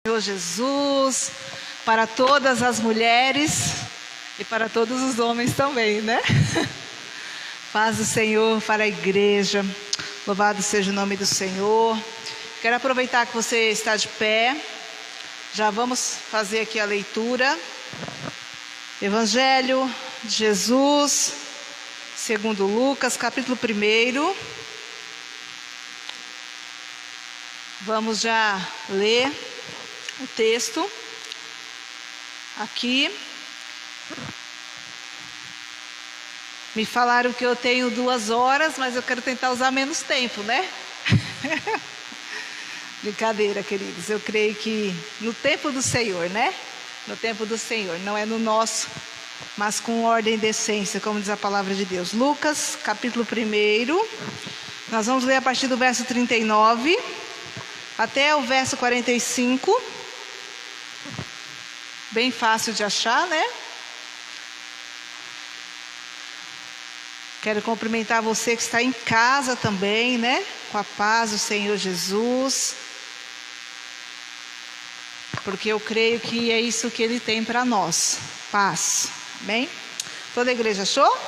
Senhor Jesus, para todas as mulheres e para todos os homens também, né? Paz do Senhor para a igreja, louvado seja o nome do Senhor. Quero aproveitar que você está de pé, já vamos fazer aqui a leitura. Evangelho de Jesus, segundo Lucas, capítulo 1. Vamos já ler o texto aqui. Me falaram que eu tenho 2 horas, mas eu quero tentar usar menos tempo, né? Brincadeira, queridos. Eu creio que no tempo do Senhor, né? No tempo do Senhor, não é no nosso, mas com ordem e decência, como diz a palavra de Deus. Lucas, capítulo 1. Nós vamos ler a partir do verso 39 até o verso 45. Bem fácil de achar, né? Quero cumprimentar você que está em casa também, né? Com a paz do Senhor Jesus. Porque eu creio que é isso que Ele tem para nós. Paz. Amém? Toda a igreja achou?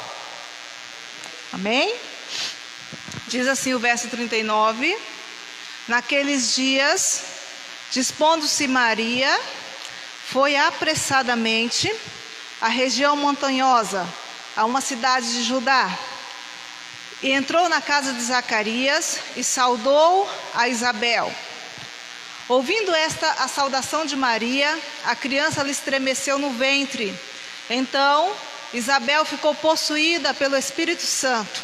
Amém? Diz assim o verso 39. Naqueles dias, dispondo-se Maria, foi apressadamente à região montanhosa, a uma cidade de Judá, e entrou na casa de Zacarias e saudou a Isabel. Ouvindo a saudação de Maria, a criança lhe estremeceu no ventre. Então Isabel ficou possuída pelo Espírito Santo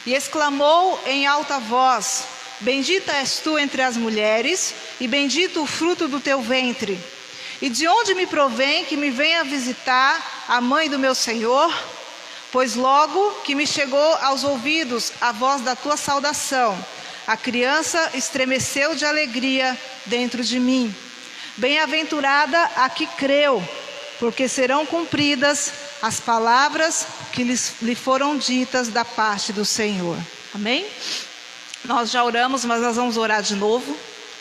e exclamou em alta voz: Bendita és tu entre as mulheres, e bendito o fruto do teu ventre. E de onde me provém que me venha visitar a mãe do meu Senhor? Pois logo que me chegou aos ouvidos a voz da tua saudação, a criança estremeceu de alegria dentro de mim. Bem-aventurada a que creu, porque serão cumpridas as palavras que lhe foram ditas da parte do Senhor. Amém? Nós já oramos, mas nós vamos orar de novo.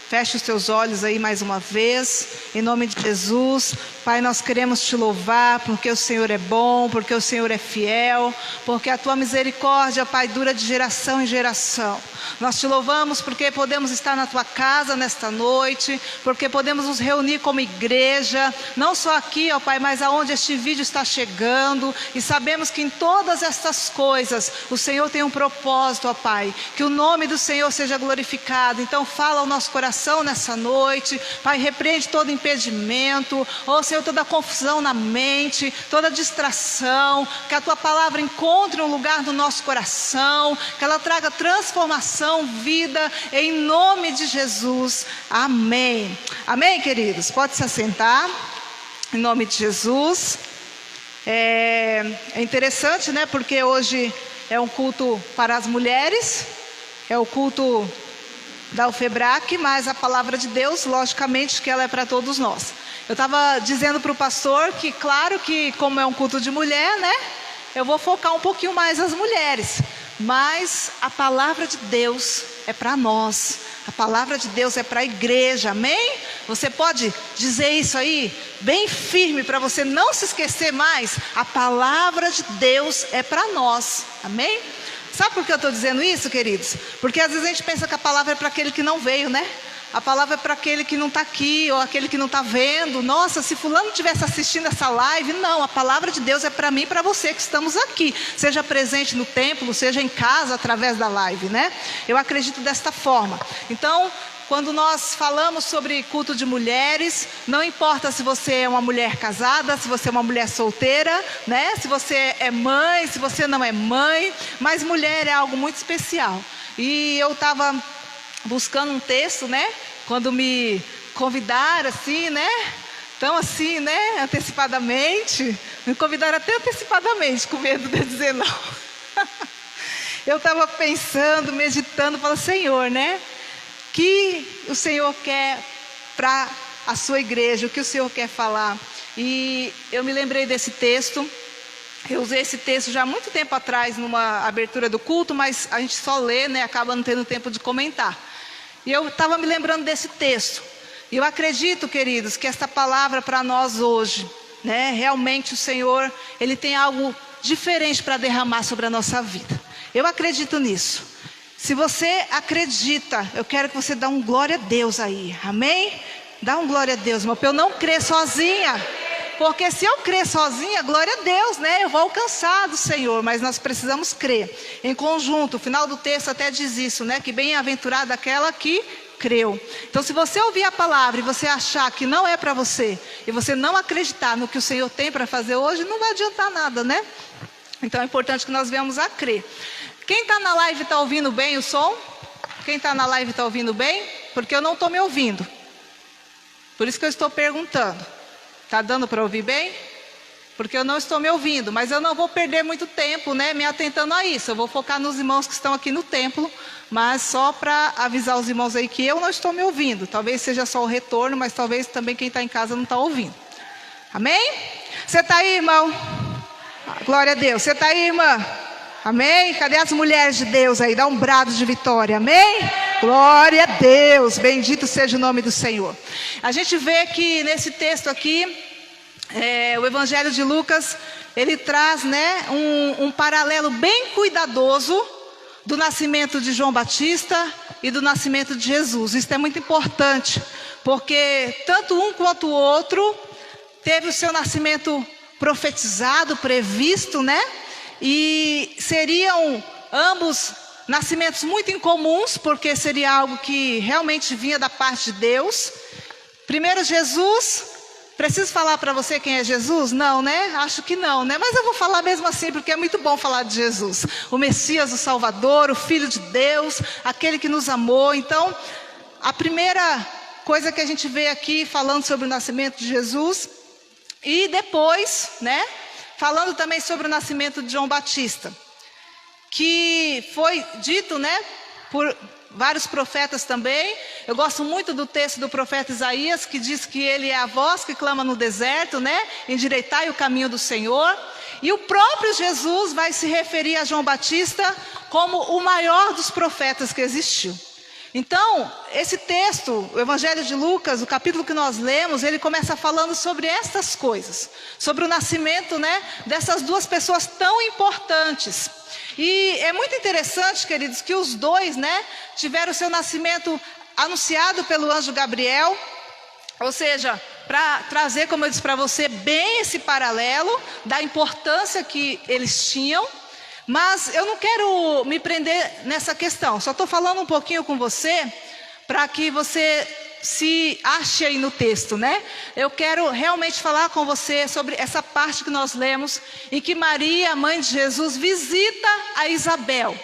Feche os teus olhos aí mais uma vez, em nome de Jesus. Pai, nós queremos te louvar, porque o Senhor é bom, porque o Senhor é fiel, porque a tua misericórdia, Pai, dura de geração em geração. Nós te louvamos porque podemos estar na tua casa nesta noite, porque podemos nos reunir como igreja, não só aqui, ó Pai, mas aonde este vídeo está chegando, e sabemos que em todas estas coisas o Senhor tem um propósito, ó Pai, que o nome do Senhor seja glorificado. Então fala ao nosso coração nessa noite, Pai, repreende todo impedimento, ó Senhor, toda confusão na mente, toda distração, que a tua palavra encontre um lugar no nosso coração, que ela traga transformação, vida, em nome de Jesus. Amém. Amém, queridos? Pode se assentar, em nome de Jesus. É interessante, né? Porque hoje é um culto para as mulheres, é o culto da UFEBRAC, mas a palavra de Deus, logicamente que ela é para todos nós. Eu estava dizendo para o pastor que, claro que como é um culto de mulher, né? Eu vou focar um pouquinho mais as mulheres. Mas a palavra de Deus é para nós. A palavra de Deus é para a igreja, amém? Você pode dizer isso aí bem firme para você não se esquecer mais. A palavra de Deus é para nós, amém? Sabe por que eu estou dizendo isso, queridos? Porque às vezes a gente pensa que a palavra é para aquele que não veio, né? A palavra é para aquele que não está aqui, ou aquele que não está vendo. Nossa, se fulano estivesse assistindo essa live. Não, a palavra de Deus é para mim e para você que estamos aqui. Seja presente no templo, seja em casa através da live, né? Eu acredito desta forma. Então, quando nós falamos sobre culto de mulheres, não importa se você é uma mulher casada, se você é uma mulher solteira, né? Se você é mãe, se você não é mãe, mas mulher é algo muito especial. E eu estava buscando um texto, né? Quando me convidaram assim, né? Então assim, né? Antecipadamente. Me convidaram até antecipadamente, com medo de dizer não. Eu estava pensando, meditando, falando, Senhor, né? Que o Senhor quer para a sua igreja, o que o Senhor quer falar. E eu me lembrei desse texto. Eu usei esse texto já há muito tempo atrás, numa abertura do culto, mas a gente só lê, né? Acaba não tendo tempo de comentar. E eu estava me lembrando desse texto. E eu acredito, queridos, que esta palavra para nós hoje, né, realmente o Senhor, Ele tem algo diferente para derramar sobre a nossa vida. Eu acredito nisso. Se você acredita, eu quero que você dê um glória a Deus aí, amém? Dá um glória a Deus, irmão, para eu não crer sozinha. Porque se eu crer sozinha, glória a Deus, né? Eu vou alcançar do Senhor, mas nós precisamos crer em conjunto. O final do texto até diz isso, né? Que bem-aventurada aquela que creu. Então, se você ouvir a palavra e você achar que não é para você, e você não acreditar no que o Senhor tem para fazer hoje, não vai adiantar nada, né? Então, é importante que nós venhamos a crer. Quem está na live está ouvindo bem o som? Quem está na live está ouvindo bem? Porque eu não estou me ouvindo. Por isso que eu estou perguntando. Está dando para ouvir bem? Porque eu não estou me ouvindo. Mas eu não vou perder muito tempo, né, me atentando a isso. Eu vou focar nos irmãos que estão aqui no templo. Mas só para avisar os irmãos aí que eu não estou me ouvindo. Talvez seja só o retorno, mas talvez também quem está em casa não está ouvindo. Amém? Você está aí, irmão? Glória a Deus. Você está aí, irmã? Amém? Cadê as mulheres de Deus aí? Dá um brado de vitória, amém? Glória a Deus, bendito seja o nome do Senhor. A gente vê que nesse texto aqui, o Evangelho de Lucas, ele traz, né, um paralelo bem cuidadoso do nascimento de João Batista e do nascimento de Jesus. Isso é muito importante, porque tanto um quanto o outro teve o seu nascimento profetizado, previsto, né? E seriam ambos nascimentos muito incomuns, porque seria algo que realmente vinha da parte de Deus. Primeiro Jesus, preciso falar para você quem é Jesus? Não, né? Acho que não, né? Mas eu vou falar mesmo assim, porque é muito bom falar de Jesus. O Messias, o Salvador, o Filho de Deus, aquele que nos amou. Então, a primeira coisa que a gente vê aqui falando sobre o nascimento de Jesus, e depois, né? Falando também sobre o nascimento de João Batista, que foi dito, né, por vários profetas também. Eu gosto muito do texto do profeta Isaías, que diz que ele é a voz que clama no deserto, né, endireitai o caminho do Senhor. E o próprio Jesus vai se referir a João Batista como o maior dos profetas que existiu. Então, esse texto, o Evangelho de Lucas, o capítulo que nós lemos, ele começa falando sobre estas coisas, sobre o nascimento, né, dessas duas pessoas tão importantes. E é muito interessante, queridos, que os dois, né, tiveram o seu nascimento anunciado pelo anjo Gabriel, ou seja, para trazer, como eu disse para você, bem esse paralelo da importância que eles tinham. Mas eu não quero me prender nessa questão, só estou falando um pouquinho com você, para que você se ache aí no texto, né? Eu quero realmente falar com você sobre essa parte que nós lemos, em que Maria, mãe de Jesus, visita a Isabel.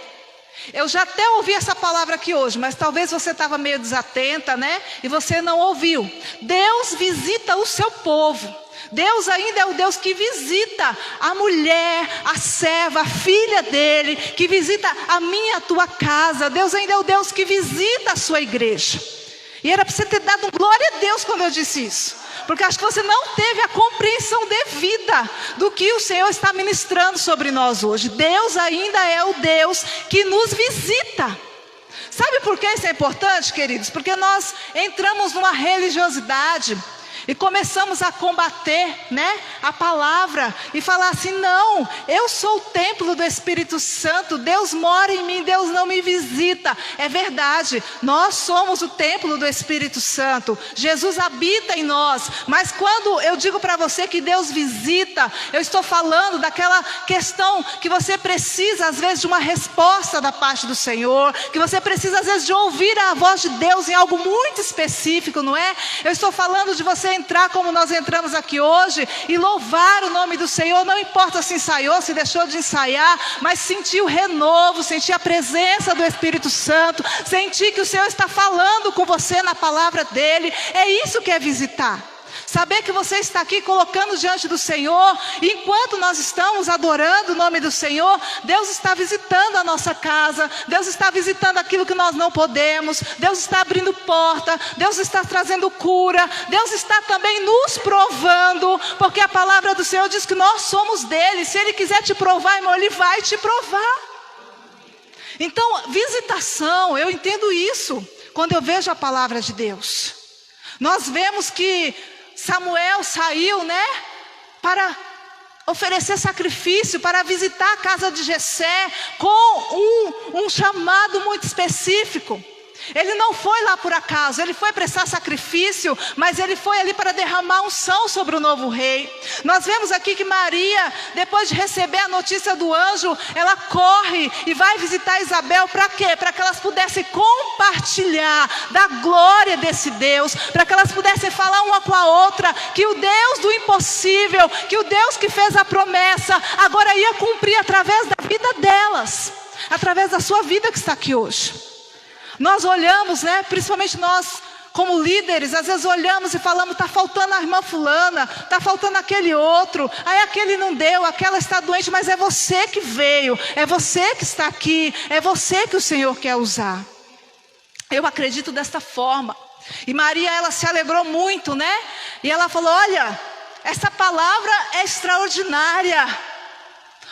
Eu já até ouvi essa palavra aqui hoje, mas talvez você estava meio desatenta, né? E você não ouviu. Deus visita o seu povo. Deus ainda é o Deus que visita a mulher, a serva, a filha dele, que visita a minha, a tua casa. Deus ainda é o Deus que visita a sua igreja. E era para você ter dado glória a Deus quando eu disse isso, porque acho que você não teve a compreensão devida do que o Senhor está ministrando sobre nós hoje. Deus ainda é o Deus que nos visita. Sabe por que isso é importante, queridos? Porque nós entramos numa religiosidade e começamos a combater, né, a palavra e falar assim: não, eu sou o templo do Espírito Santo, Deus mora em mim, Deus não me visita. É verdade, nós somos o templo do Espírito Santo, Jesus habita em nós. Mas quando eu digo para você que Deus visita, eu estou falando daquela questão que você precisa às vezes de uma resposta da parte do Senhor, que você precisa às vezes de ouvir a voz de Deus em algo muito específico, não é? Eu estou falando de você entrar como nós entramos aqui hoje e louvar o nome do Senhor, não importa se ensaiou, se deixou de ensaiar, mas sentir o renovo, sentir a presença do Espírito Santo, sentir que o Senhor está falando com você na palavra dele. É isso que é visitar. Saber que você está aqui colocando diante do Senhor, e enquanto nós estamos adorando o nome do Senhor, Deus está visitando a nossa casa, Deus está visitando aquilo que nós não podemos, Deus está abrindo porta, Deus está trazendo cura, Deus está também nos provando, porque a palavra do Senhor diz que nós somos dele. Se ele quiser te provar, irmão, ele vai te provar. Então, visitação, eu entendo isso quando eu vejo a palavra de Deus. Nós vemos que Samuel saiu, né, para oferecer sacrifício, para visitar a casa de Jessé com um chamado muito específico. Ele não foi lá por acaso, ele foi prestar sacrifício, mas ele foi ali para derramar unção sobre o novo rei. Nós vemos aqui que Maria, depois de receber a notícia do anjo, ela corre e vai visitar Isabel. Para quê? Para que elas pudessem compartilhar da glória desse Deus, para que elas pudessem falar uma com a outra, que o Deus do impossível, que o Deus que fez a promessa, agora ia cumprir através da vida delas, através da sua vida que está aqui hoje. Nós olhamos, né, principalmente nós como líderes, às vezes olhamos e falamos, está faltando a irmã fulana, está faltando aquele outro, aí aquele não deu, aquela está doente, mas é você que veio, é você que está aqui, é você que o Senhor quer usar. Eu acredito desta forma. E Maria, ela se alegrou muito, né? E ela falou, olha, essa palavra é extraordinária.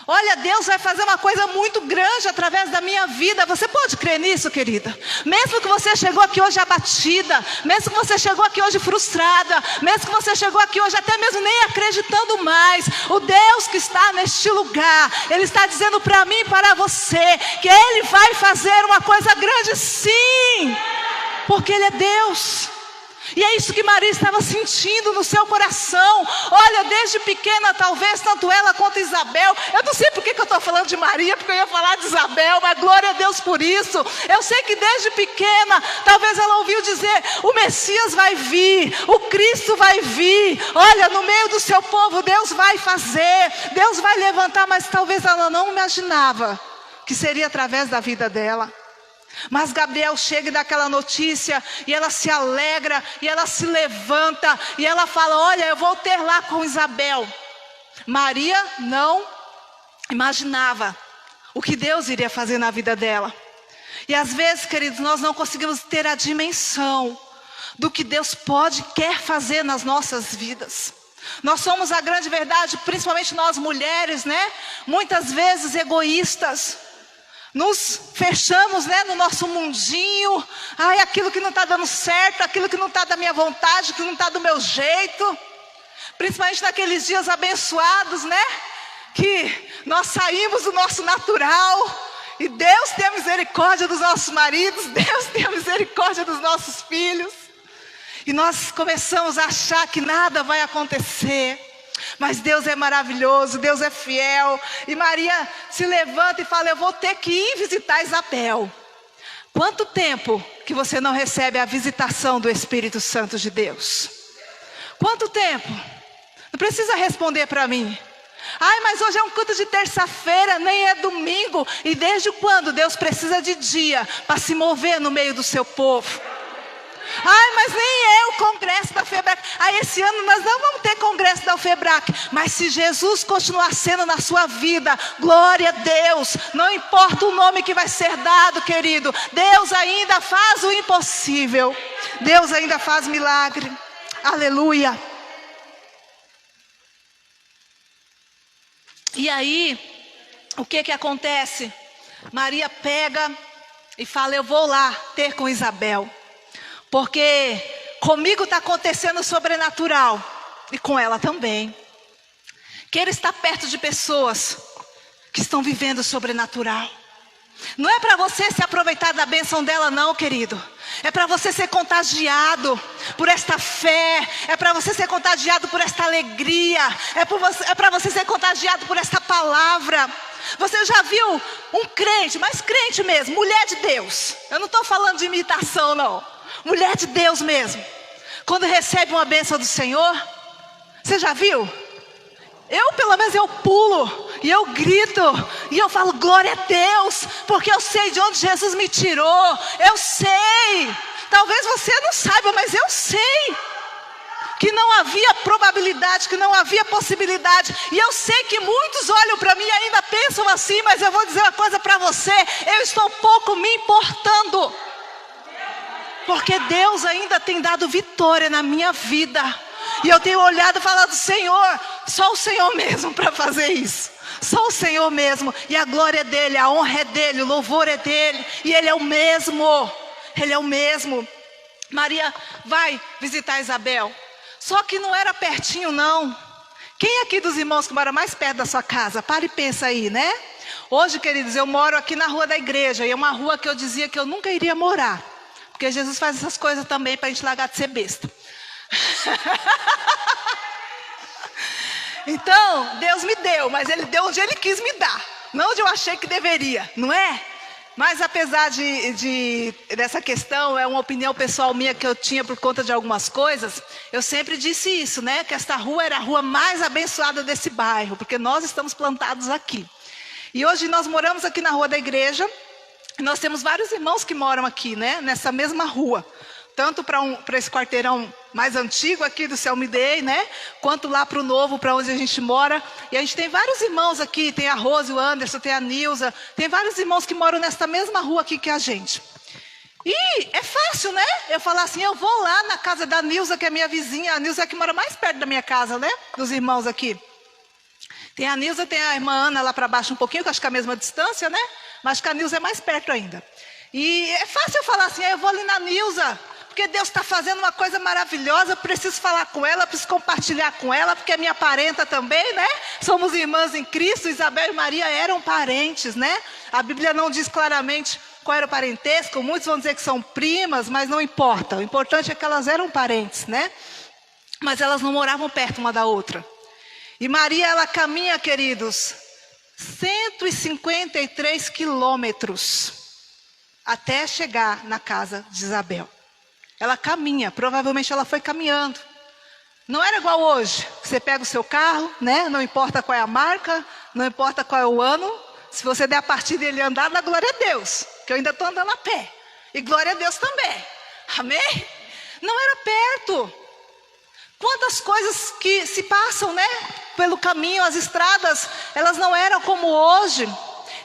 Olha, Deus vai fazer uma coisa muito grande através da minha vida. Você pode crer nisso, querida? Mesmo que você chegou aqui hoje abatida, mesmo que você chegou aqui hoje frustrada, mesmo que você chegou aqui hoje até mesmo nem acreditando mais, o Deus que está neste lugar, Ele está dizendo para mim e para você, que Ele vai fazer uma coisa grande sim, porque Ele é Deus. E é isso que Maria estava sentindo no seu coração. Olha, desde pequena talvez, tanto ela quanto Isabel. Eu não sei porque que eu estou falando de Maria, porque eu ia falar de Isabel, mas glória a Deus por isso. Eu sei que desde pequena, talvez ela ouviu dizer, o Messias vai vir, o Cristo vai vir. Olha, no meio do seu povo, Deus vai fazer, Deus vai levantar. Mas talvez ela não imaginava que seria através da vida dela. Mas Gabriel chega e dá aquela notícia, e ela se alegra, e ela se levanta, e ela fala, olha, eu vou ter lá com Isabel. Maria não imaginava o que Deus iria fazer na vida dela. E às vezes, queridos, nós não conseguimos ter a dimensão do que Deus pode, quer fazer nas nossas vidas. Nós somos, a grande verdade, principalmente nós mulheres, né? Muitas vezes egoístas. Nos fechamos, né, no nosso mundinho. Ai, aquilo que não está dando certo, aquilo que não está da minha vontade, que não está do meu jeito. Principalmente naqueles dias abençoados, né? Que nós saímos do nosso natural. E Deus tem misericórdia dos nossos maridos. Deus tem misericórdia dos nossos filhos. E nós começamos a achar que nada vai acontecer. Mas Deus é maravilhoso, Deus é fiel. E Maria se levanta e fala, eu vou ter que ir visitar Isabel. Quanto tempo que você não recebe a visitação do Espírito Santo de Deus? Quanto tempo? Não precisa responder para mim. Ai, mas hoje é um culto de terça-feira, nem é domingo. E desde quando Deus precisa de dia para se mover no meio do seu povo? Ai, mas nem é o congresso da FEBRAC. Esse ano nós não vamos ter congresso da FEBRAC. Mas se Jesus continuar sendo na sua vida, glória a Deus. Não importa o nome que vai ser dado, querido. Deus ainda faz o impossível. Deus ainda faz milagre. Aleluia. E aí, o que acontece? Maria pega e fala, eu vou lá ter com Isabel. Porque comigo está acontecendo o sobrenatural. E com ela também. Queira estar perto de pessoas que estão vivendo o sobrenatural. Não é para você se aproveitar da bênção dela não, querido. É para você ser contagiado por esta fé. É para você ser contagiado por esta alegria. É para você ser contagiado por esta palavra. Você já viu um crente, mas crente mesmo, mulher de Deus. Eu não estou falando de imitação não. Mulher de Deus mesmo. Quando recebe uma bênção do Senhor, você já viu? Eu pelo menos eu pulo e eu grito e eu falo glória a Deus, porque eu sei de onde Jesus me tirou. Eu sei. Talvez você não saiba, mas eu sei que não havia probabilidade, que não havia possibilidade. E eu sei que muitos olham para mim e ainda pensam assim, mas eu vou dizer uma coisa para você, eu estou pouco me importando. Porque Deus ainda tem dado vitória na minha vida. E eu tenho olhado e falado, Senhor, só o Senhor mesmo para fazer isso. Só o Senhor mesmo. E a glória é dEle, a honra é dEle, o louvor é dEle. E Ele é o mesmo. Ele é o mesmo. Maria vai visitar Isabel. Só que não era pertinho, não. Quem aqui dos irmãos que mora mais perto da sua casa? Para e pensa aí, né? Hoje, queridos, eu moro aqui na rua da igreja. E é uma rua que eu dizia que eu nunca iria morar. Porque Jesus faz essas coisas também para a gente largar de ser besta. Então, Deus me deu, mas Ele deu onde Ele quis me dar. Não onde eu achei que deveria, não é? Mas apesar dessa questão, é uma opinião pessoal minha que eu tinha por conta de algumas coisas, eu sempre disse isso, né? Que esta rua era a rua mais abençoada desse bairro, porque nós estamos plantados aqui. E hoje nós moramos aqui na rua da igreja, e nós temos vários irmãos que moram aqui, né? Nessa mesma rua. Tanto para esse quarteirão mais antigo aqui do Selmidei, né? Quanto lá para o novo, para onde a gente mora. E a gente tem vários irmãos aqui, tem a Rose, o Anderson, tem a Nilza. Tem vários irmãos que moram nesta mesma rua aqui que a gente. E é fácil, né? Eu falar assim, eu vou lá na casa da Nilza, que é minha vizinha. A Nilza é que mora mais perto da minha casa, né? Dos irmãos aqui. Tem a Nilza, tem a irmã Ana lá para baixo um pouquinho, que acho que é a mesma distância, né? Mas acho que a Nilza é mais perto ainda. E é fácil eu falar assim, eu vou ali na Nilza, porque Deus está fazendo uma coisa maravilhosa, eu preciso falar com ela, preciso compartilhar com ela, porque é minha parenta também, né? Somos irmãs em Cristo, Isabel e Maria eram parentes, né? A Bíblia não diz claramente qual era o parentesco, muitos vão dizer que são primas, mas não importa. O importante é que elas eram parentes, né? Mas elas não moravam perto uma da outra. E Maria, ela caminha, queridos, 153 quilômetros até chegar na casa de Isabel. Ela caminha, provavelmente ela foi caminhando. Não era igual hoje, você pega o seu carro, né? Não importa qual é a marca, não importa qual é o ano. Se você der a partida e ele andar, dá glória a Deus, que eu ainda estou andando a pé. E glória a Deus também, amém? Não era perto. Quantas coisas que se passam, né? Pelo caminho, as estradas, elas não eram como hoje.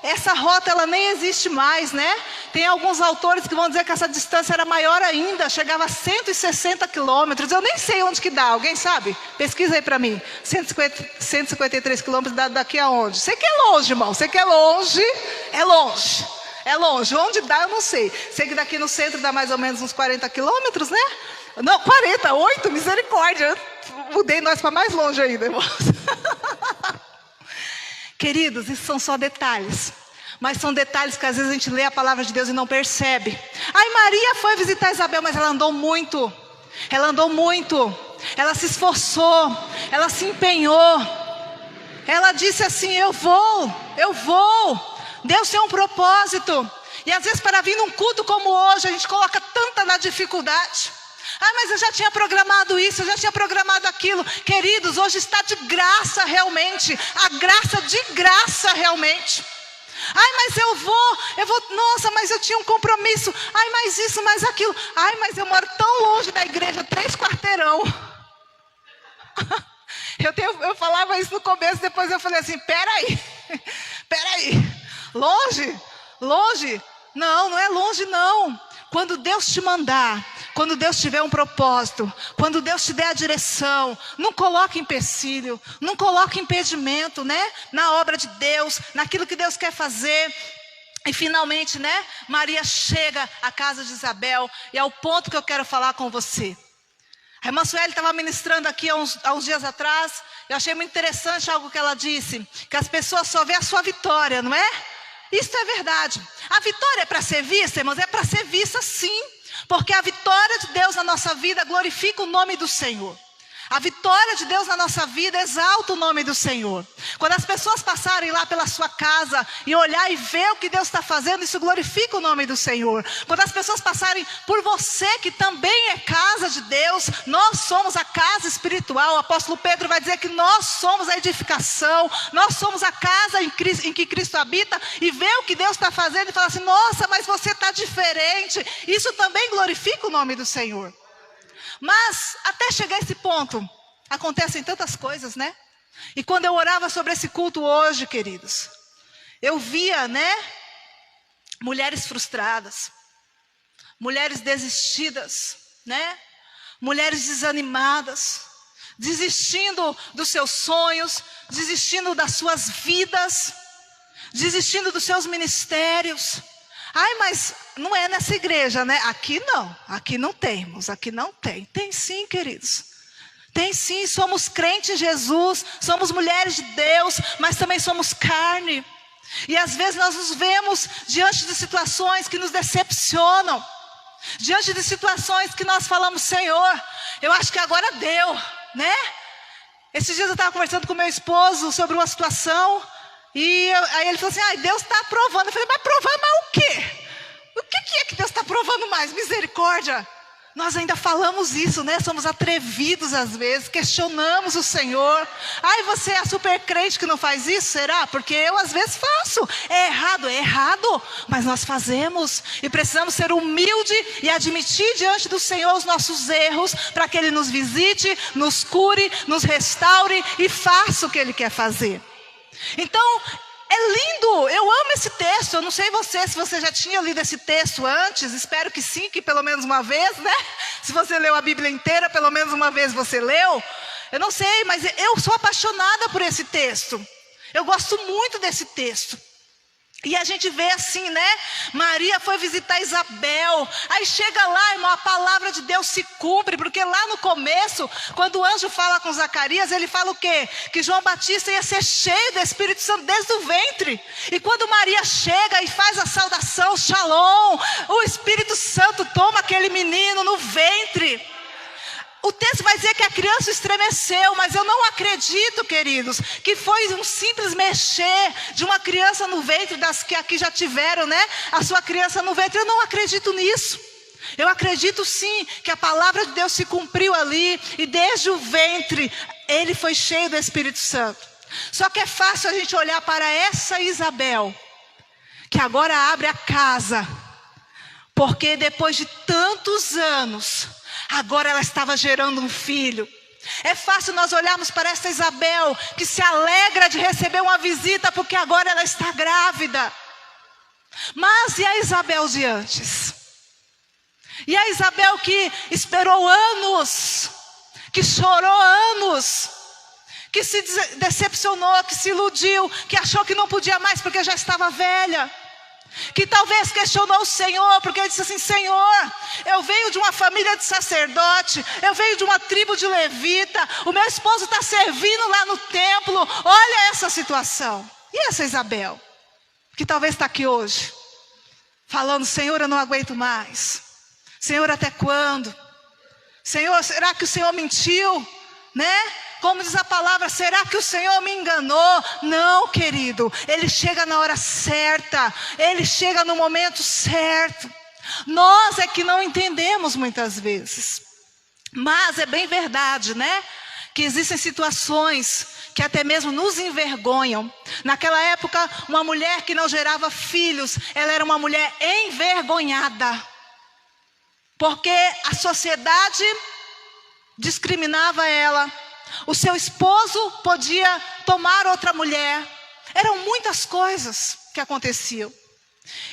Essa rota, ela nem existe mais, né? Tem alguns autores que vão dizer que essa distância era maior ainda, chegava a 160 quilômetros. Eu nem sei onde que dá, alguém sabe? Pesquisa aí para mim. 153 quilômetros daqui aonde? Sei que é longe, irmão. Sei que é longe, é longe. É longe. Onde dá, eu não sei. Sei que daqui no centro dá mais ou menos uns 40 quilômetros, né? Não, 48, misericórdia. Eu mudei nós para mais longe ainda, irmãos. Queridos, isso são só detalhes. Mas são detalhes que às vezes a gente lê a palavra de Deus e não percebe. Ai, Maria foi visitar Isabel, mas ela andou muito. Ela andou muito. Ela se esforçou. Ela se empenhou. Ela disse assim, eu vou. Deus tem um propósito. E às vezes para vir num culto como hoje, a gente coloca tanta na dificuldade. Ah, mas eu já tinha programado isso, eu já tinha programado aquilo. Queridos, hoje está de graça realmente. A graça de graça realmente. Ai, mas eu vou, nossa, mas eu tinha um compromisso. Ai, mas isso, mas aquilo. Ai, mas eu moro tão longe da igreja, 3 quarteirão. Eu falava isso no começo, depois eu falei assim, peraí. Longe? Não é longe não. Quando Deus te mandar, quando Deus tiver um propósito, quando Deus te der a direção, não coloque empecilho, não coloque impedimento, né? Na obra de Deus, naquilo que Deus quer fazer. E finalmente, né? Maria chega à casa de Isabel, e é o ponto que eu quero falar com você. A irmã Sueli estava ministrando aqui há uns dias atrás, eu achei muito interessante algo que ela disse, que as pessoas só veem a sua vitória, não é? Isso é verdade. A vitória é para ser vista, irmãos? É para ser vista sim. Porque a vitória de Deus na nossa vida glorifica o nome do Senhor. A vitória de Deus na nossa vida exalta o nome do Senhor. Quando as pessoas passarem lá pela sua casa e olhar e ver o que Deus está fazendo, isso glorifica o nome do Senhor. Quando as pessoas passarem por você, que também é casa de Deus, nós somos a casa espiritual. O apóstolo Pedro vai dizer que nós somos a edificação, nós somos a casa em que Cristo habita, e vê o que Deus está fazendo e fala assim, nossa, mas você está diferente. Isso também glorifica o nome do Senhor. Mas, até chegar a esse ponto, acontecem tantas coisas, né? E quando eu orava sobre esse culto hoje, queridos, eu via, né? Mulheres frustradas, mulheres desistidas, né? Mulheres desanimadas, desistindo dos seus sonhos, desistindo das suas vidas, desistindo dos seus ministérios. Ai, mas não é nessa igreja, né? Aqui não temos, aqui não tem. Tem sim, queridos. Tem sim, somos crentes em Jesus, somos mulheres de Deus, mas também somos carne. E às vezes nós nos vemos diante de situações que nos decepcionam, diante de situações que nós falamos, Senhor, eu acho que agora deu, né? Esses dias eu estava conversando com meu esposo sobre uma situação, e aí ele falou assim, ai, Deus está aprovando. Eu falei, mas provar mais o quê? O que é que Deus está aprovando mais? Misericórdia. Nós ainda falamos isso, né? Somos atrevidos às vezes, questionamos o Senhor. Ai, você é super crente que não faz isso? Será? Porque eu às vezes faço. É errado, mas nós fazemos. E precisamos ser humildes e admitir diante do Senhor os nossos erros, para que Ele nos visite, nos cure, nos restaure e faça o que Ele quer fazer. Então, é lindo, eu amo esse texto. Eu não sei se você já tinha lido esse texto antes. Espero que sim, que pelo menos uma vez, né? Se você leu a Bíblia inteira, pelo menos uma vez você leu. Eu não sei, mas eu sou apaixonada por esse texto. Eu gosto muito desse texto. E a gente vê assim, né? Maria foi visitar Isabel. Aí chega lá, irmão, a palavra de Deus se cumpre. Porque lá no começo, quando o anjo fala com Zacarias, ele fala o quê? Que João Batista ia ser cheio do Espírito Santo desde o ventre. E quando Maria chega e faz a saudação, Shalom, o Espírito Santo toma aquele menino no ventre. O texto vai dizer que a criança estremeceu, mas eu não acredito, queridos, que foi um simples mexer de uma criança no ventre, das que aqui já tiveram, né? A sua criança no ventre. Eu não acredito nisso. Eu acredito sim que a palavra de Deus se cumpriu ali, e desde o ventre ele foi cheio do Espírito Santo. Só que é fácil a gente olhar para essa Isabel, que agora abre a casa, porque depois de tantos anos, agora ela estava gerando um filho. É fácil nós olharmos para essa Isabel, que se alegra de receber uma visita, porque agora ela está grávida. Mas e a Isabel de antes? E a Isabel que esperou anos, que chorou anos, que se decepcionou, que se iludiu, que achou que não podia mais porque já estava velha, que talvez questionou o Senhor, porque ele disse assim, Senhor, eu venho de uma família de sacerdote, eu venho de uma tribo de levita, o meu esposo está servindo lá no templo, olha essa situação. E essa Isabel, que talvez está aqui hoje, falando, Senhor, eu não aguento mais, Senhor, até quando? Senhor, será que o Senhor mentiu? Né? Como diz a palavra, será que o Senhor me enganou? Não, querido, Ele chega na hora certa, Ele chega no momento certo. Nós é que não entendemos muitas vezes. Mas é bem verdade, né? Que existem situações que até mesmo nos envergonham. Naquela época, uma mulher que não gerava filhos, ela era uma mulher envergonhada. Porque a sociedade discriminava ela. O seu esposo podia tomar outra mulher. Eram muitas coisas que aconteciam.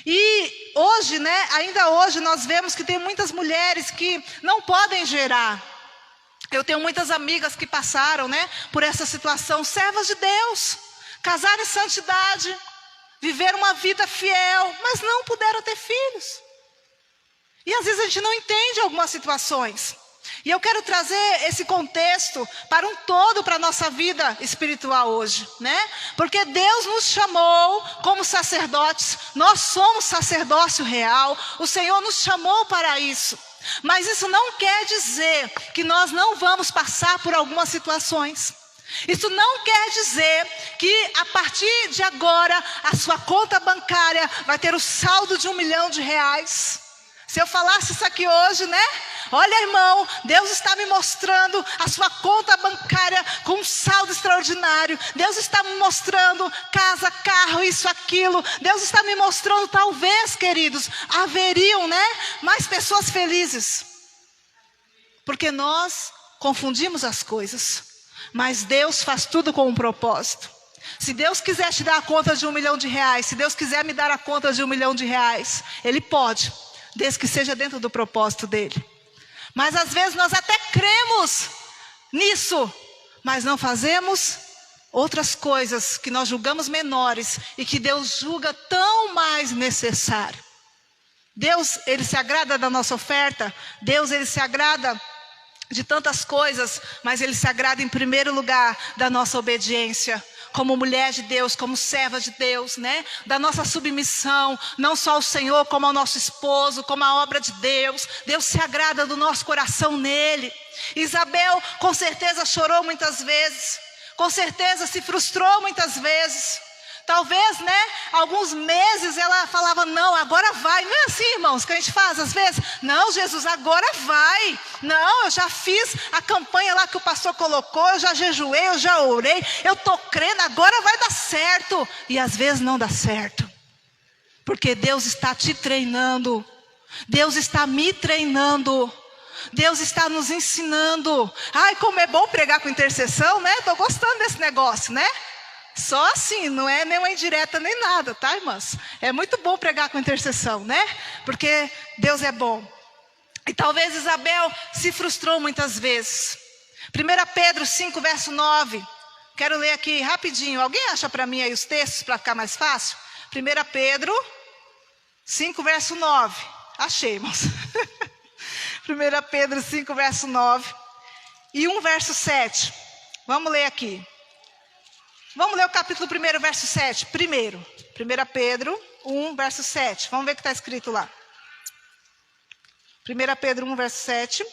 E hoje, né, ainda hoje nós vemos que tem muitas mulheres que não podem gerar. Eu tenho muitas amigas que passaram, né, por essa situação, servas de Deus, casaram em santidade, viveram uma vida fiel, mas não puderam ter filhos. E às vezes a gente não entende algumas situações. E eu quero trazer esse contexto para um todo, para a nossa vida espiritual hoje, né? Porque Deus nos chamou como sacerdotes, nós somos sacerdócio real, o Senhor nos chamou para isso. Mas isso não quer dizer que nós não vamos passar por algumas situações. Isso não quer dizer que a partir de agora a sua conta bancária vai ter o saldo de R$1 milhão. Se eu falasse isso aqui hoje, né? Olha, irmão, Deus está me mostrando a sua conta bancária com um saldo extraordinário. Deus está me mostrando casa, carro, isso, aquilo. Deus está me mostrando, talvez, queridos, haveriam, né, mais pessoas felizes. Porque nós confundimos as coisas. Mas Deus faz tudo com um propósito. Se Deus quiser te dar a conta de R$1 milhão, se Deus quiser me dar a conta de R$1 milhão, Ele pode, desde que seja dentro do propósito dele. Mas às vezes nós até cremos nisso, mas não fazemos outras coisas que nós julgamos menores e que Deus julga tão mais necessário. Deus, Ele se agrada da nossa oferta. Deus, Ele se agrada de tantas coisas, mas Ele se agrada em primeiro lugar da nossa obediência. Como mulher de Deus, como serva de Deus, né? Da nossa submissão, não só ao Senhor, como ao nosso esposo, como à obra de Deus. Deus se agrada do nosso coração nele. Isabel com certeza chorou muitas vezes, com certeza se frustrou muitas vezes. Talvez, né, alguns meses ela falava, não, agora vai. Não é assim, irmãos, que a gente faz às vezes? Não, Jesus, agora vai. Não, eu já fiz a campanha lá que o pastor colocou, eu já jejuei, eu já orei, eu estou crendo, agora vai dar certo. E às vezes não dá certo, porque Deus está te treinando, Deus está me treinando, Deus está nos ensinando. Ai, como é bom pregar com intercessão, né? Estou gostando desse negócio, né? Só assim, não é nenhuma indireta nem nada, tá, irmãs? É muito bom pregar com intercessão, né? Porque Deus é bom. E talvez Isabel se frustrou muitas vezes. 1 Pedro 5, verso 9. Quero ler aqui rapidinho. Alguém acha para mim aí os textos para ficar mais fácil? 1 Pedro 5, verso 9. Achei, irmãos. 1 Pedro 5, verso 9. E 1, verso 7. Vamos ler aqui. Vamos ler o capítulo 1, verso 7. Primeiro, 1 Pedro 1, verso 7. Vamos ver o que está escrito lá. 1 Pedro 1, verso 7.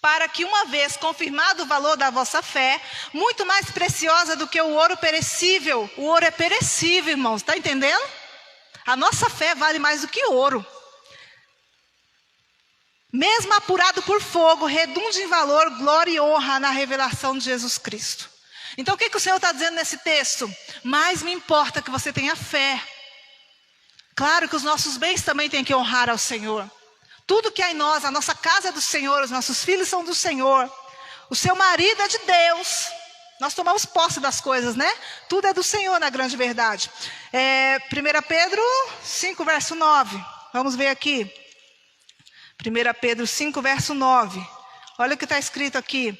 Para que uma vez confirmado o valor da vossa fé, muito mais preciosa do que o ouro perecível. O ouro é perecível, irmãos, está entendendo? A nossa fé vale mais do que ouro. Mesmo apurado por fogo, redunde em valor, glória e honra na revelação de Jesus Cristo. Então o que o Senhor está dizendo nesse texto? Mais me importa que você tenha fé. Claro que os nossos bens também têm que honrar ao Senhor. Tudo que há em nós, a nossa casa é do Senhor, os nossos filhos são do Senhor. O seu marido é de Deus. Nós tomamos posse das coisas, né? Tudo é do Senhor, na grande verdade. 1 Pedro 5, verso 9. Vamos ver aqui. 1 Pedro 5, verso 9. Olha o que está escrito aqui.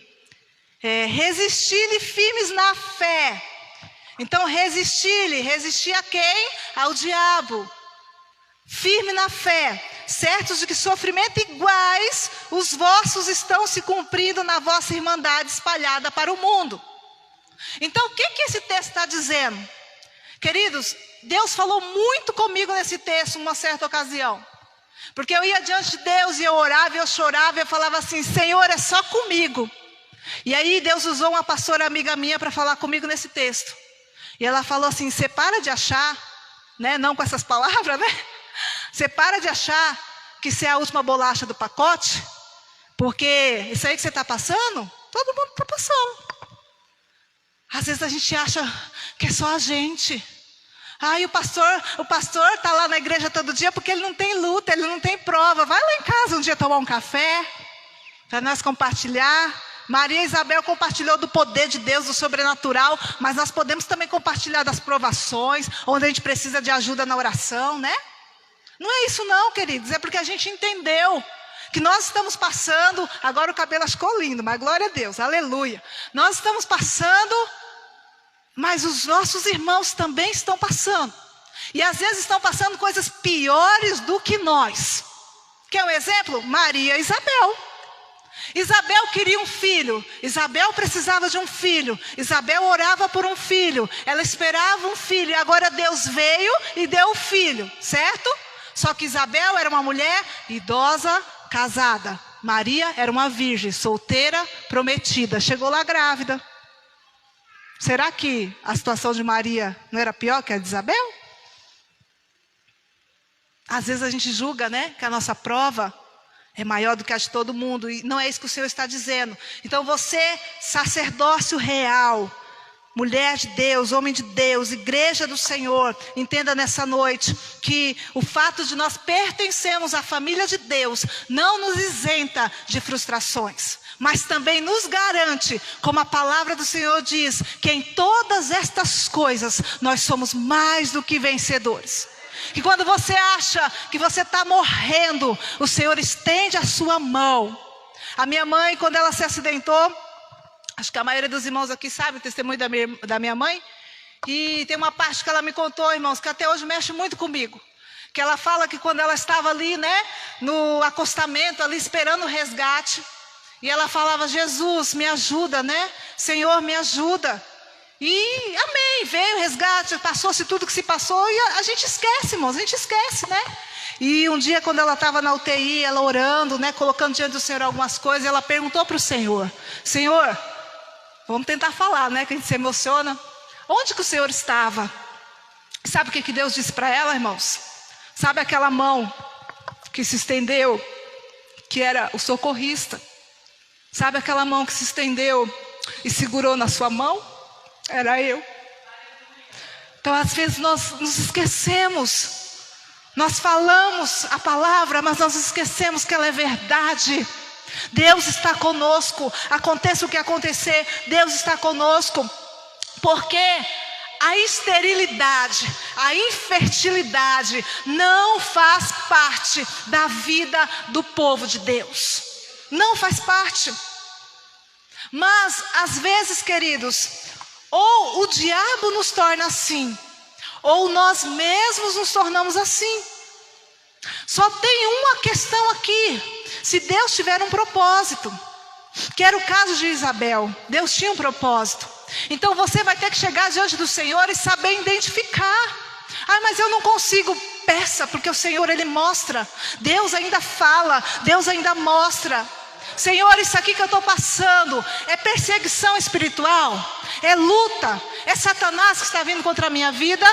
Resistir-lhe firmes na fé. Então resistir a quem? Ao diabo. Firme na fé, certos de que sofrimento iguais os vossos estão se cumprindo na vossa irmandade espalhada para o mundo. Então o que esse texto está dizendo? Queridos, Deus falou muito comigo nesse texto numa certa ocasião. Porque eu ia diante de Deus e eu orava e eu chorava e eu falava assim, Senhor, é só comigo. E aí Deus usou uma pastora amiga minha para falar comigo nesse texto. E ela falou assim, você para de achar, né? Não com essas palavras, né? Você para de achar que você é a última bolacha do pacote. Porque isso aí que você está passando, todo mundo está passando. Às vezes a gente acha que é só a gente. Ai, o pastor está lá na igreja todo dia porque ele não tem luta, ele não tem prova. Vai lá em casa um dia tomar um café, para nós compartilhar. Maria e Isabel compartilhou do poder de Deus, do sobrenatural, mas nós podemos também compartilhar das provações, onde a gente precisa de ajuda na oração, né? Não é isso não, queridos, é porque a gente entendeu que nós estamos passando, agora o cabelo ficou lindo, mas glória a Deus, aleluia. Nós estamos passando, mas os nossos irmãos também estão passando. E às vezes estão passando coisas piores do que nós. Quer um exemplo? Maria e Isabel. Isabel queria um filho, Isabel precisava de um filho, Isabel orava por um filho, ela esperava um filho, e agora Deus veio e deu o filho, certo? Só que Isabel era uma mulher idosa, casada, Maria era uma virgem, solteira, prometida, chegou lá grávida. Será que a situação de Maria não era pior que a de Isabel? Às vezes a gente julga, né, que a nossa prova é maior do que a de todo mundo, e não é isso que o Senhor está dizendo. Então você, sacerdócio real, mulher de Deus, homem de Deus, igreja do Senhor, entenda nessa noite que o fato de nós pertencermos à família de Deus não nos isenta de frustrações, mas também nos garante, como a palavra do Senhor diz, que em todas estas coisas nós somos mais do que vencedores. Que quando você acha que você está morrendo, o Senhor estende a sua mão. A minha mãe, quando ela se acidentou, acho que a maioria dos irmãos aqui sabe o testemunho da minha mãe. E tem uma parte que ela me contou, irmãos, que até hoje mexe muito comigo. Que ela fala que quando ela estava ali, né, no acostamento, ali esperando o resgate, e ela falava: Jesus, me ajuda, né? Senhor, me ajuda. E amém, veio o resgate, passou-se tudo que se passou, e a gente esquece, irmãos, a gente esquece, né? E um dia, quando ela estava na UTI, ela orando, né, colocando diante do Senhor algumas coisas, ela perguntou para o Senhor: Senhor, vamos tentar falar, né, que a gente se emociona. Onde que o Senhor estava? Sabe o que Deus disse para ela, irmãos? Sabe aquela mão que se estendeu, que era o socorrista? Sabe aquela mão que se estendeu e segurou na sua mão? Era eu. Então, às vezes nós nos esquecemos. Nós falamos a palavra, mas nós esquecemos que ela é verdade. Deus está conosco. Aconteça o que acontecer, Deus está conosco. Porque a esterilidade, a infertilidade não faz parte da vida do povo de Deus. Não faz parte. Mas, às vezes, queridos, ou o diabo nos torna assim, ou nós mesmos nos tornamos assim. Só tem uma questão aqui: se Deus tiver um propósito, que era o caso de Isabel, Deus tinha um propósito. Então você vai ter que chegar diante do Senhor e saber identificar. Ah, mas eu não consigo. Peça, porque o Senhor, Ele mostra. Deus ainda fala, Deus ainda mostra. Senhor, isso aqui que eu estou passando é perseguição espiritual? É luta? É Satanás que está vindo contra a minha vida?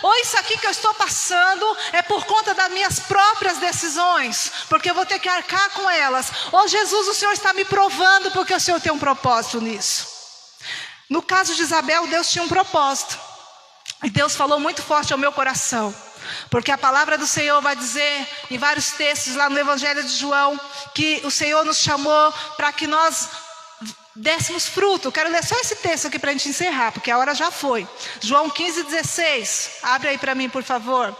Ou isso aqui que eu estou passando é por conta das minhas próprias decisões, porque eu vou ter que arcar com elas? Ou Jesus, o Senhor está me provando porque o Senhor tem um propósito nisso? No caso de Isabel, Deus tinha um propósito. E Deus falou muito forte ao meu coração. Porque a palavra do Senhor vai dizer em vários textos lá no Evangelho de João, que o Senhor nos chamou para que nós dessemos fruto. Quero ler só esse texto aqui para a gente encerrar, porque a hora já foi. João 15:16. Abre aí para mim, por favor.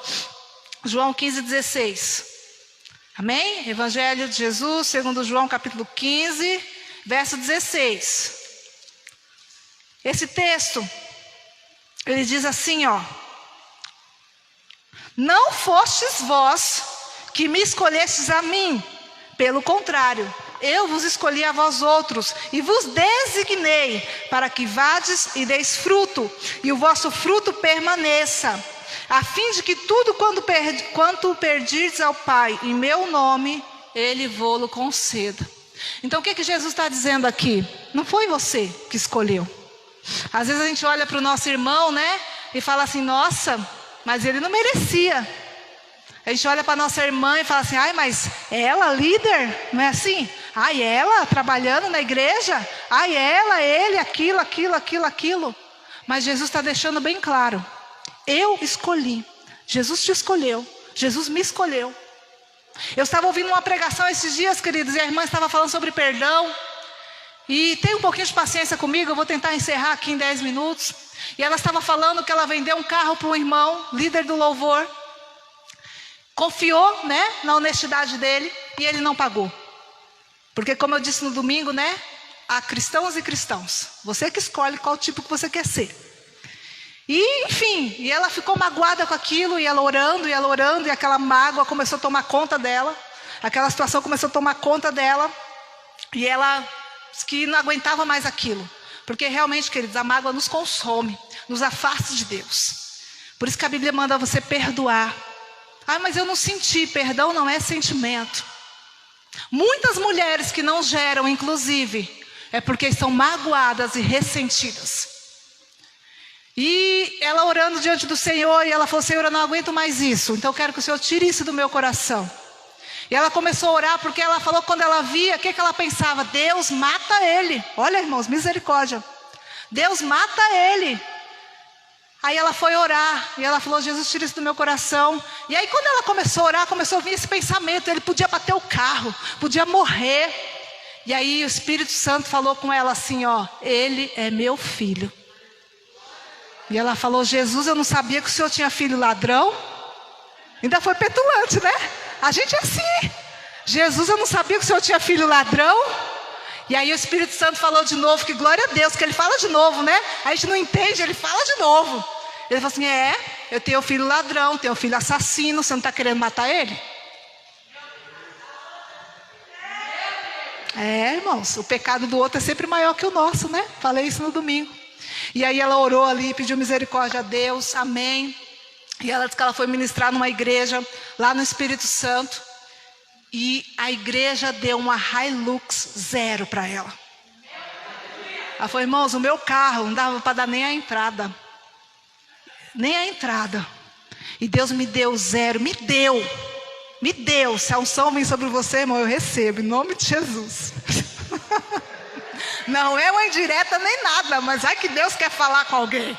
João 15:16. Amém? Evangelho de Jesus, segundo João, capítulo 15, verso 16. Esse texto, ele diz assim, ó: não fostes vós que me escolhestes a mim, pelo contrário, eu vos escolhi a vós outros, e vos designei, para que vades e deis fruto, e o vosso fruto permaneça, a fim de que tudo quanto perdirdes ao Pai, em meu nome, Ele vô-lo conceda. Então o que Jesus está dizendo aqui? Não foi você que escolheu. Às vezes a gente olha para o nosso irmão, né, e fala assim: nossa, mas ele não merecia. A gente olha para a nossa irmã e fala assim: ai, mas ela, líder, não é assim? Ai, ela, trabalhando na igreja? Ai, ela, ele, aquilo. Mas Jesus está deixando bem claro: eu escolhi. Jesus te escolheu. Jesus me escolheu. Eu estava ouvindo uma pregação esses dias, queridos, e a irmã estava falando sobre perdão. E tem um pouquinho de paciência comigo, eu vou tentar encerrar aqui em 10 minutos. E ela estava falando que ela vendeu um carro para um irmão, líder do louvor. Confiou, né, na honestidade dele, e ele não pagou. Porque, como eu disse no domingo, né, há cristãos e cristãos. Você que escolhe qual tipo que você quer ser. E, enfim, e ela ficou magoada com aquilo, e ela orando, e aquela mágoa começou a tomar conta dela. Aquela situação começou a tomar conta dela. E ela disse que não aguentava mais aquilo. Porque realmente, queridos, a mágoa nos consome, nos afasta de Deus. Por isso que a Bíblia manda você perdoar. Ah, mas eu não senti. Perdão não é sentimento. Muitas mulheres que não geram, inclusive, é porque estão magoadas e ressentidas. E ela orando diante do Senhor, e ela falou: Senhor, eu não aguento mais isso, então eu quero que o Senhor tire isso do meu coração. E ela começou a orar, porque ela falou que quando ela via, o que ela pensava? Deus mata ele. Olha, irmãos, misericórdia. Deus mata ele. Aí ela foi orar, e ela falou: Jesus, tira isso do meu coração. E aí quando ela começou a orar, começou a vir esse pensamento: ele podia bater o carro, podia morrer. E aí o Espírito Santo falou com ela assim, ó: ele é meu filho. E ela falou: Jesus, eu não sabia que o senhor tinha filho ladrão. Ainda foi petulante, né? A gente é assim. Jesus, eu não sabia que o senhor tinha filho ladrão. E aí o Espírito Santo falou de novo, que glória a Deus, que ele fala de novo, né? A gente não entende, ele fala de novo. Ele falou assim, eu tenho filho ladrão, tenho filho assassino, você não está querendo matar ele? Irmãos, o pecado do outro é sempre maior que o nosso, né? Falei isso no domingo. E aí ela orou ali, pediu misericórdia a Deus, amém. E ela disse que ela foi ministrar numa igreja, lá no Espírito Santo. E a igreja deu uma Hilux 0 para ela. Ela falou, irmãos, o meu carro não dava para dar nem a entrada. Nem a entrada. E Deus me deu 0, me deu. Se a unção vem sobre você, irmão, eu recebo, em nome de Jesus. Não é uma indireta nem nada, mas vai que Deus quer falar com alguém.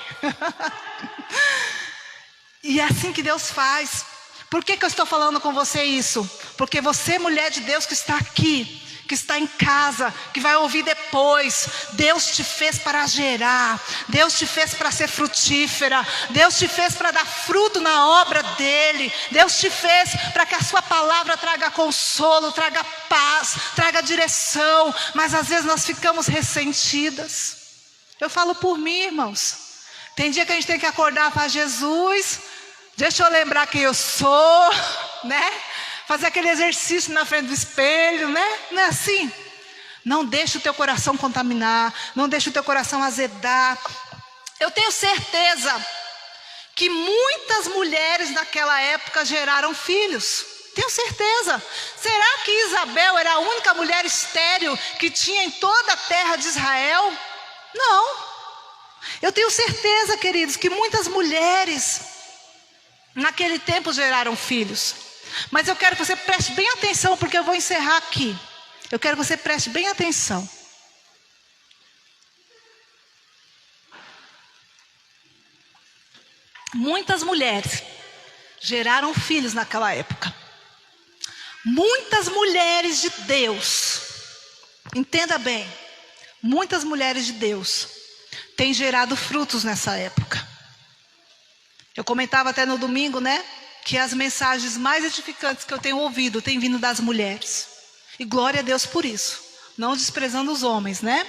E é assim que Deus faz. Por que eu estou falando com você isso? Porque você, mulher de Deus que está aqui, que está em casa, que vai ouvir depois, Deus te fez para gerar, Deus te fez para ser frutífera, Deus te fez para dar fruto na obra dEle, Deus te fez para que a sua palavra traga consolo, traga paz, traga direção, mas às vezes nós ficamos ressentidas. Eu falo por mim, irmãos, tem dia que a gente tem que acordar para Jesus, deixa eu lembrar quem eu sou, né? Fazer aquele exercício na frente do espelho, né? Não é assim? Não deixe o teu coração contaminar. Não deixe o teu coração azedar. Eu tenho certeza que muitas mulheres naquela época geraram filhos. Tenho certeza. Será que Isabel era a única mulher estéril que tinha em toda a terra de Israel? Não. Eu tenho certeza, queridos, que muitas mulheres naquele tempo geraram filhos. Mas eu quero que você preste bem atenção, porque eu vou encerrar aqui. Eu quero que você preste bem atenção. Muitas mulheres geraram filhos naquela época. Muitas mulheres de Deus, entenda bem, muitas mulheres de Deus têm gerado frutos nessa época. Eu comentava até no domingo, né? Que as mensagens mais edificantes que eu tenho ouvido têm vindo das mulheres. E glória a Deus por isso. Não desprezando os homens, né?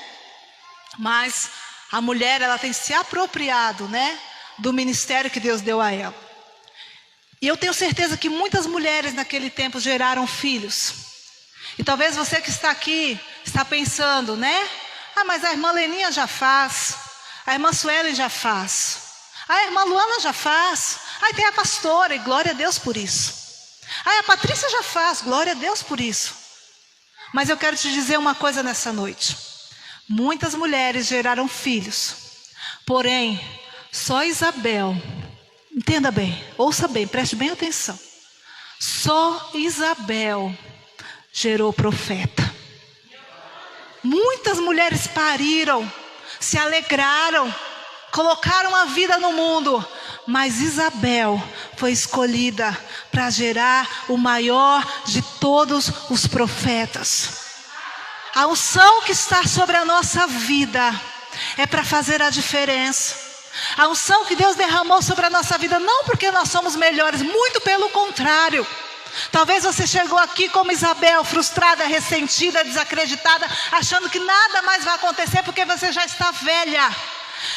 Mas a mulher, ela tem se apropriado, né? Do ministério que Deus deu a ela. E eu tenho certeza que muitas mulheres naquele tempo geraram filhos. E talvez você que está aqui, está pensando, né? Mas a irmã Leninha já faz. A irmã Suelen já faz. A irmã Luana já faz. Tem a pastora, e glória a Deus por isso. A Patrícia já faz, glória a Deus por isso. Mas eu quero te dizer uma coisa nessa noite. Muitas mulheres geraram filhos. Porém, só Isabel, entenda bem, ouça bem, preste bem atenção. Só Isabel gerou profeta. Muitas mulheres pariram, se alegraram, colocaram a vida no mundo. Mas Isabel foi escolhida para gerar o maior de todos os profetas. A unção que está sobre a nossa vida é para fazer a diferença. A unção que Deus derramou sobre a nossa vida, não porque nós somos melhores, muito pelo contrário. Talvez você chegou aqui como Isabel, frustrada, ressentida, desacreditada, achando que nada mais vai acontecer porque você já está velha.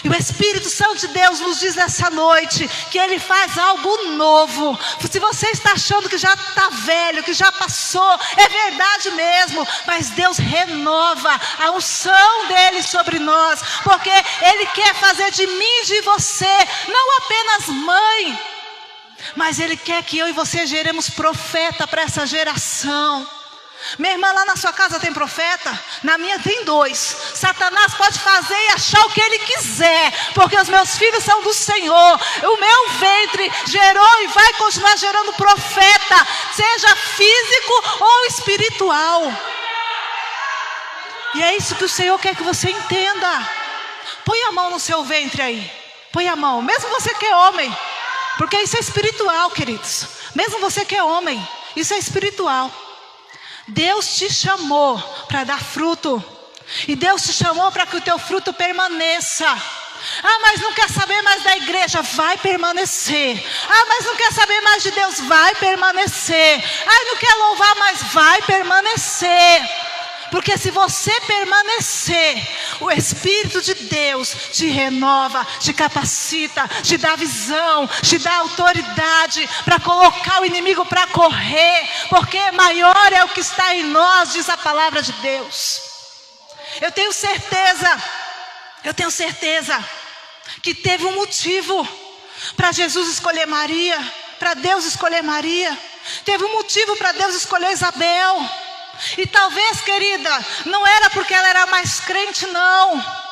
E o Espírito Santo de Deus nos diz nessa noite que Ele faz algo novo. Se você está achando que já está velho, que já passou, é verdade mesmo. Mas Deus renova a unção dEle sobre nós, porque Ele quer fazer de mim e de você não apenas mãe, mas Ele quer que eu e você geremos profeta para essa geração. Minha irmã, lá na sua casa tem profeta? Na minha tem 2. Satanás pode fazer e achar o que ele quiser, porque os meus filhos são do Senhor. O meu ventre gerou e vai continuar gerando profeta, seja físico ou espiritual. E é isso que o Senhor quer que você entenda. Põe a mão no seu ventre aí. Põe a mão, mesmo você que é homem, porque isso é espiritual, queridos. Mesmo você que é homem, isso é espiritual. Deus te chamou para dar fruto. E Deus te chamou para que o teu fruto permaneça. Mas não quer saber mais da igreja? Vai permanecer. Mas não quer saber mais de Deus? Vai permanecer. Não quer louvar mais? Vai permanecer. Porque se você permanecer, o Espírito de Deus te renova, te capacita, te dá visão, te dá autoridade para colocar o inimigo para correr. Porque maior é o que está em nós, diz a palavra de Deus. Eu tenho certeza que teve um motivo para Jesus escolher Maria, para Deus escolher Maria. Teve um motivo para Deus escolher Isabel. E talvez, querida, não era porque ela era mais crente, não.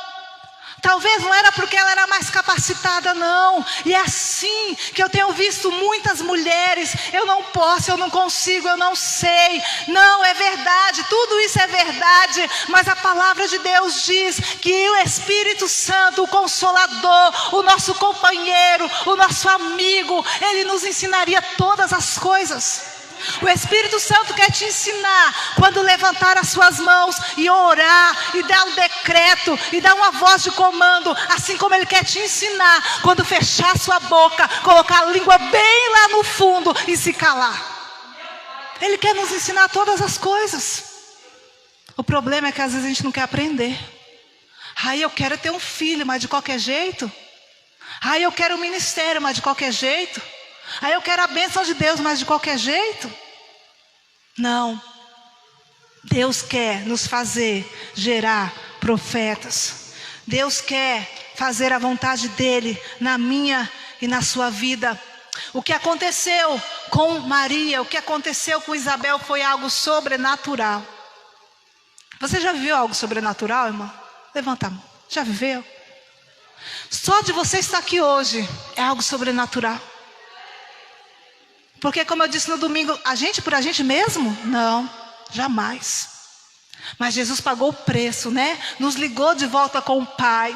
Talvez não era porque ela era mais capacitada, não. E é assim que eu tenho visto muitas mulheres. Eu não posso, eu não consigo, eu não sei. Não, é verdade, tudo isso é verdade. Mas a palavra de Deus diz que o Espírito Santo, o Consolador, o nosso companheiro, o nosso amigo, Ele nos ensinaria todas as coisas. O Espírito Santo quer te ensinar quando levantar as suas mãos e orar e dar um decreto e dar uma voz de comando, assim como Ele quer te ensinar quando fechar sua boca, colocar a língua bem lá no fundo e se calar. Ele quer nos ensinar todas as coisas. O problema é que às vezes a gente não quer aprender. Aí eu quero ter um filho, mas de qualquer jeito. Aí eu quero um ministério, mas de qualquer jeito. Aí eu quero a bênção de Deus, mas de qualquer jeito. Não. Deus quer nos fazer gerar profetas. Deus quer fazer a vontade dEle na minha e na sua vida. O que aconteceu com Maria, o que aconteceu com Isabel foi algo sobrenatural. Você já viveu algo sobrenatural, irmã? Levanta a mão. Já viveu? Só de você estar aqui hoje é algo sobrenatural. Porque como eu disse no domingo, a gente por a gente mesmo? Não, jamais. Mas Jesus pagou o preço, né? Nos ligou de volta com o Pai.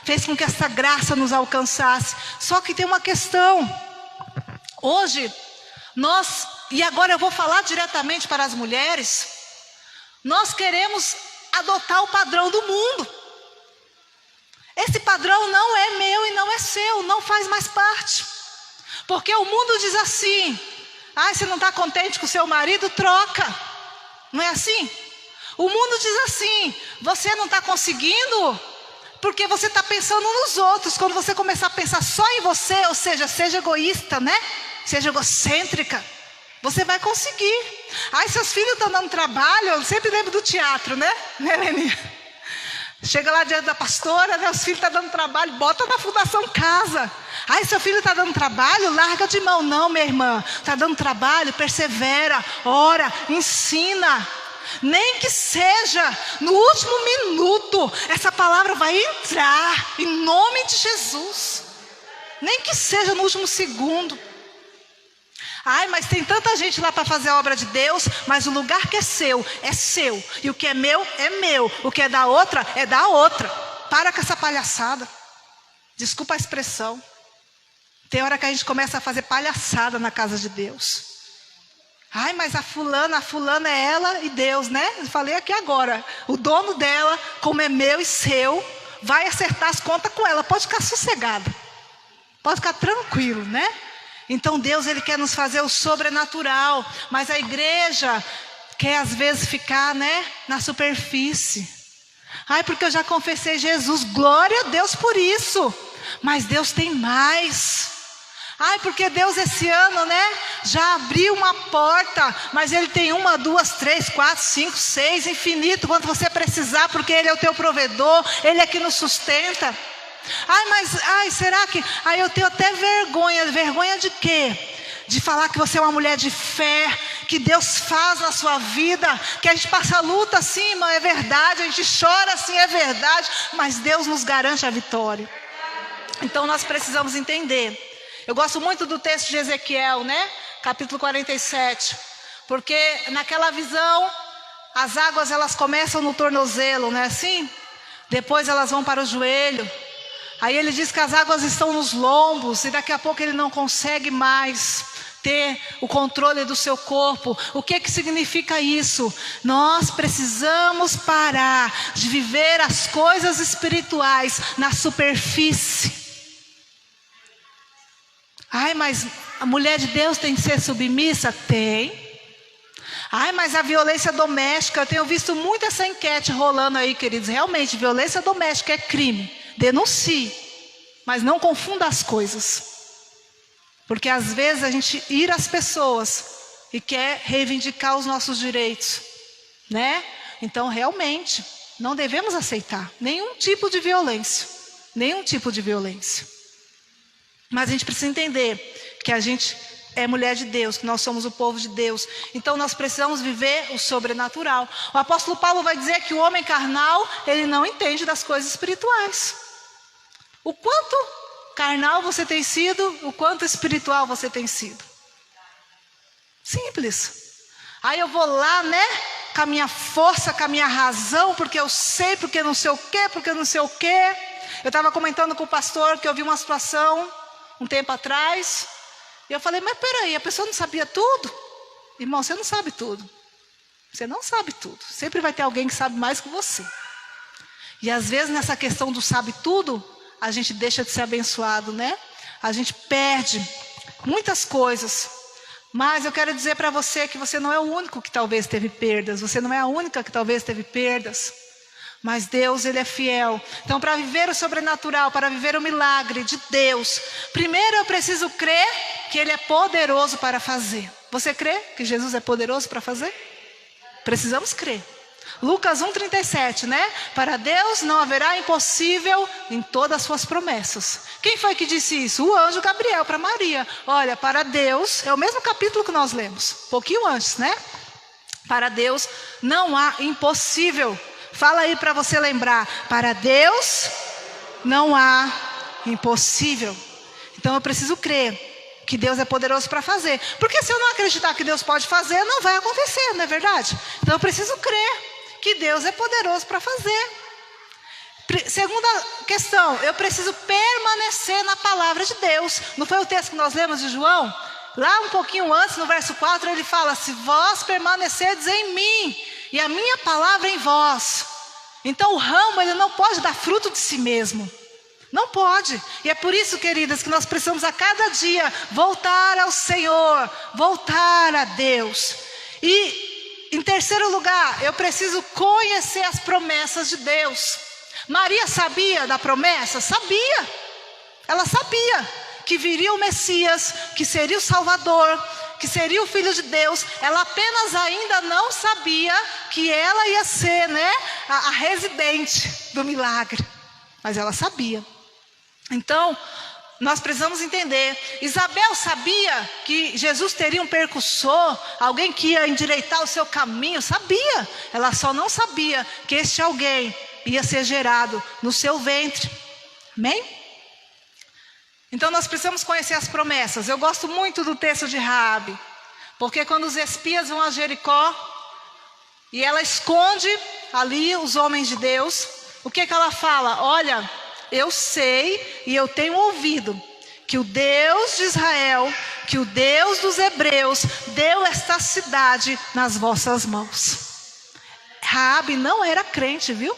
Fez com que essa graça nos alcançasse. Só que tem uma questão. Hoje, e agora eu vou falar diretamente para as mulheres. Nós queremos adotar o padrão do mundo. Esse padrão não é meu e não é seu, não faz mais parte. Porque o mundo diz assim: você não está contente com o seu marido? Troca. Não é assim? O mundo diz assim: você não está conseguindo porque você está pensando nos outros. Quando você começar a pensar só em você, ou seja, seja egoísta, né? Seja egocêntrica, você vai conseguir. Seus filhos estão dando trabalho. Eu sempre lembro do teatro, né Leninha? Chega lá diante da pastora, né? Os filhos estão dando trabalho, bota na Fundação Casa. Seu filho está dando trabalho, larga de mão. Não, minha irmã, está dando trabalho, persevera, ora, ensina. Nem que seja no último minuto, essa palavra vai entrar, em nome de Jesus. Nem que seja no último segundo. Mas tem tanta gente lá para fazer a obra de Deus, mas o lugar que é seu. E o que é meu, é meu. O que é da outra, é da outra. Para com essa palhaçada. Desculpa a expressão. Tem hora que a gente começa a fazer palhaçada na casa de Deus. Mas a fulana é ela e Deus, né? Eu falei aqui agora. O dono dela, como é meu e seu, vai acertar as contas com ela. Pode ficar sossegado. Pode ficar tranquilo, né? Então Deus, Ele quer nos fazer o sobrenatural. Mas a igreja quer às vezes ficar, né, na superfície. Porque eu já confessei Jesus. Glória a Deus por isso. Mas Deus tem mais. Porque Deus esse ano, né, já abriu uma porta. Mas Ele tem 1, 2, 3, 4, 5, 6, infinito, quanto você precisar. Porque Ele é o teu provedor. Ele é que nos sustenta. Será que... eu tenho até vergonha. Vergonha de quê? De falar que você é uma mulher de fé, que Deus faz na sua vida, que a gente passa luta sim, irmã, é verdade, a gente chora sim, é verdade, mas Deus nos garante a vitória. Então nós precisamos entender. Eu gosto muito do texto de Ezequiel, né? Capítulo 47. Porque naquela visão, as águas elas começam no tornozelo, não é assim? Depois elas vão para o joelho. Aí ele diz que as águas estão nos lombos e daqui a pouco ele não consegue mais ter o controle do seu corpo. O que significa isso? Nós precisamos parar de viver as coisas espirituais na superfície. Mas a mulher de Deus tem que ser submissa? Tem. Ai, mas a violência doméstica, eu tenho visto muito essa enquete rolando aí, queridos. Realmente, violência doméstica é crime. Denuncie, mas não confunda as coisas. Porque às vezes a gente ira as pessoas e quer reivindicar os nossos direitos, né? Então, realmente, não devemos aceitar nenhum tipo de violência. Nenhum tipo de violência. Mas a gente precisa entender que a gente é mulher de Deus, que nós somos o povo de Deus. Então nós precisamos viver o sobrenatural. O apóstolo Paulo vai dizer que o homem carnal, ele não entende das coisas espirituais. O quanto carnal você tem sido, o quanto espiritual você tem sido. Simples. Aí eu vou lá, né, com a minha força, com a minha razão, porque eu sei, porque não sei o quê, porque não sei o quê. Eu estava comentando com o pastor que eu vi uma situação um tempo atrás. E eu falei, mas peraí, a pessoa não sabia tudo? Irmão, você não sabe tudo. Você não sabe tudo. Sempre vai ter alguém que sabe mais que você. E às vezes nessa questão do sabe tudo, a gente deixa de ser abençoado, né? A gente perde muitas coisas. Mas eu quero dizer para você que você não é o único que talvez teve perdas. Você não é a única que talvez teve perdas. Mas Deus, Ele é fiel. Então, para viver o sobrenatural, para viver o milagre de Deus, primeiro eu preciso crer que Ele é poderoso para fazer. Você crê que Jesus é poderoso para fazer? Precisamos crer. Lucas 1,37, né? Para Deus não haverá impossível em todas as suas promessas. Quem foi que disse isso? O anjo Gabriel para Maria. Olha, para Deus, é o mesmo capítulo que nós lemos, pouquinho antes, né? Para Deus não há impossível. Fala aí para você lembrar. Para Deus não há impossível. Então eu preciso crer que Deus é poderoso para fazer. Porque se eu não acreditar que Deus pode fazer, não vai acontecer, não é verdade? Então eu preciso crer que Deus é poderoso para fazer. Segunda questão, eu preciso permanecer na palavra de Deus. Não foi o texto que nós lemos de João? Lá um pouquinho antes, no verso 4, ele fala: se vós permanecerdes em mim e a minha palavra em vós. Então o ramo, ele não pode dar fruto de si mesmo. Não pode. E é por isso, queridas, que nós precisamos a cada dia voltar ao Senhor, voltar a Deus. E em terceiro lugar, eu preciso conhecer as promessas de Deus. Maria sabia da promessa? Sabia. Ela sabia que viria o Messias, que seria o Salvador, que seria o Filho de Deus. Ela apenas ainda não sabia que ela ia ser, né, a residente do milagre. Mas ela sabia. Então, nós precisamos entender. Isabel sabia que Jesus teria um percussor, alguém que ia endireitar o seu caminho. Sabia. Ela só não sabia que este alguém ia ser gerado no seu ventre. Amém? Então nós precisamos conhecer as promessas. Eu gosto muito do texto de Raabe, porque quando os espias vão a Jericó e ela esconde ali os homens de Deus, o que ela fala? Olha, eu sei e eu tenho ouvido que o Deus de Israel, que o Deus dos hebreus deu esta cidade nas vossas mãos. Raabe não era crente, viu?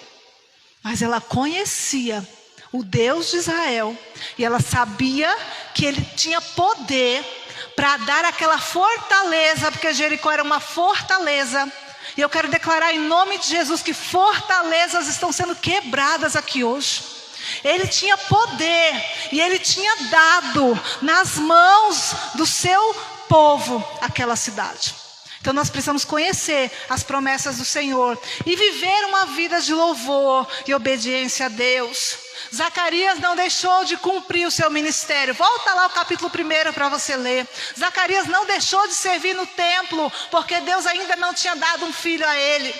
Mas ela conhecia o Deus de Israel, e ela sabia que ele tinha poder para dar aquela fortaleza, porque Jericó era uma fortaleza. E eu quero declarar em nome de Jesus que fortalezas estão sendo quebradas aqui hoje. Ele tinha poder, e ele tinha dado nas mãos do seu povo aquela cidade. Então nós precisamos conhecer as promessas do Senhor e viver uma vida de louvor e obediência a Deus. Zacarias não deixou de cumprir o seu ministério. Volta lá ao capítulo 1 para você ler. Zacarias não deixou de servir no templo, porque Deus ainda não tinha dado um filho a ele.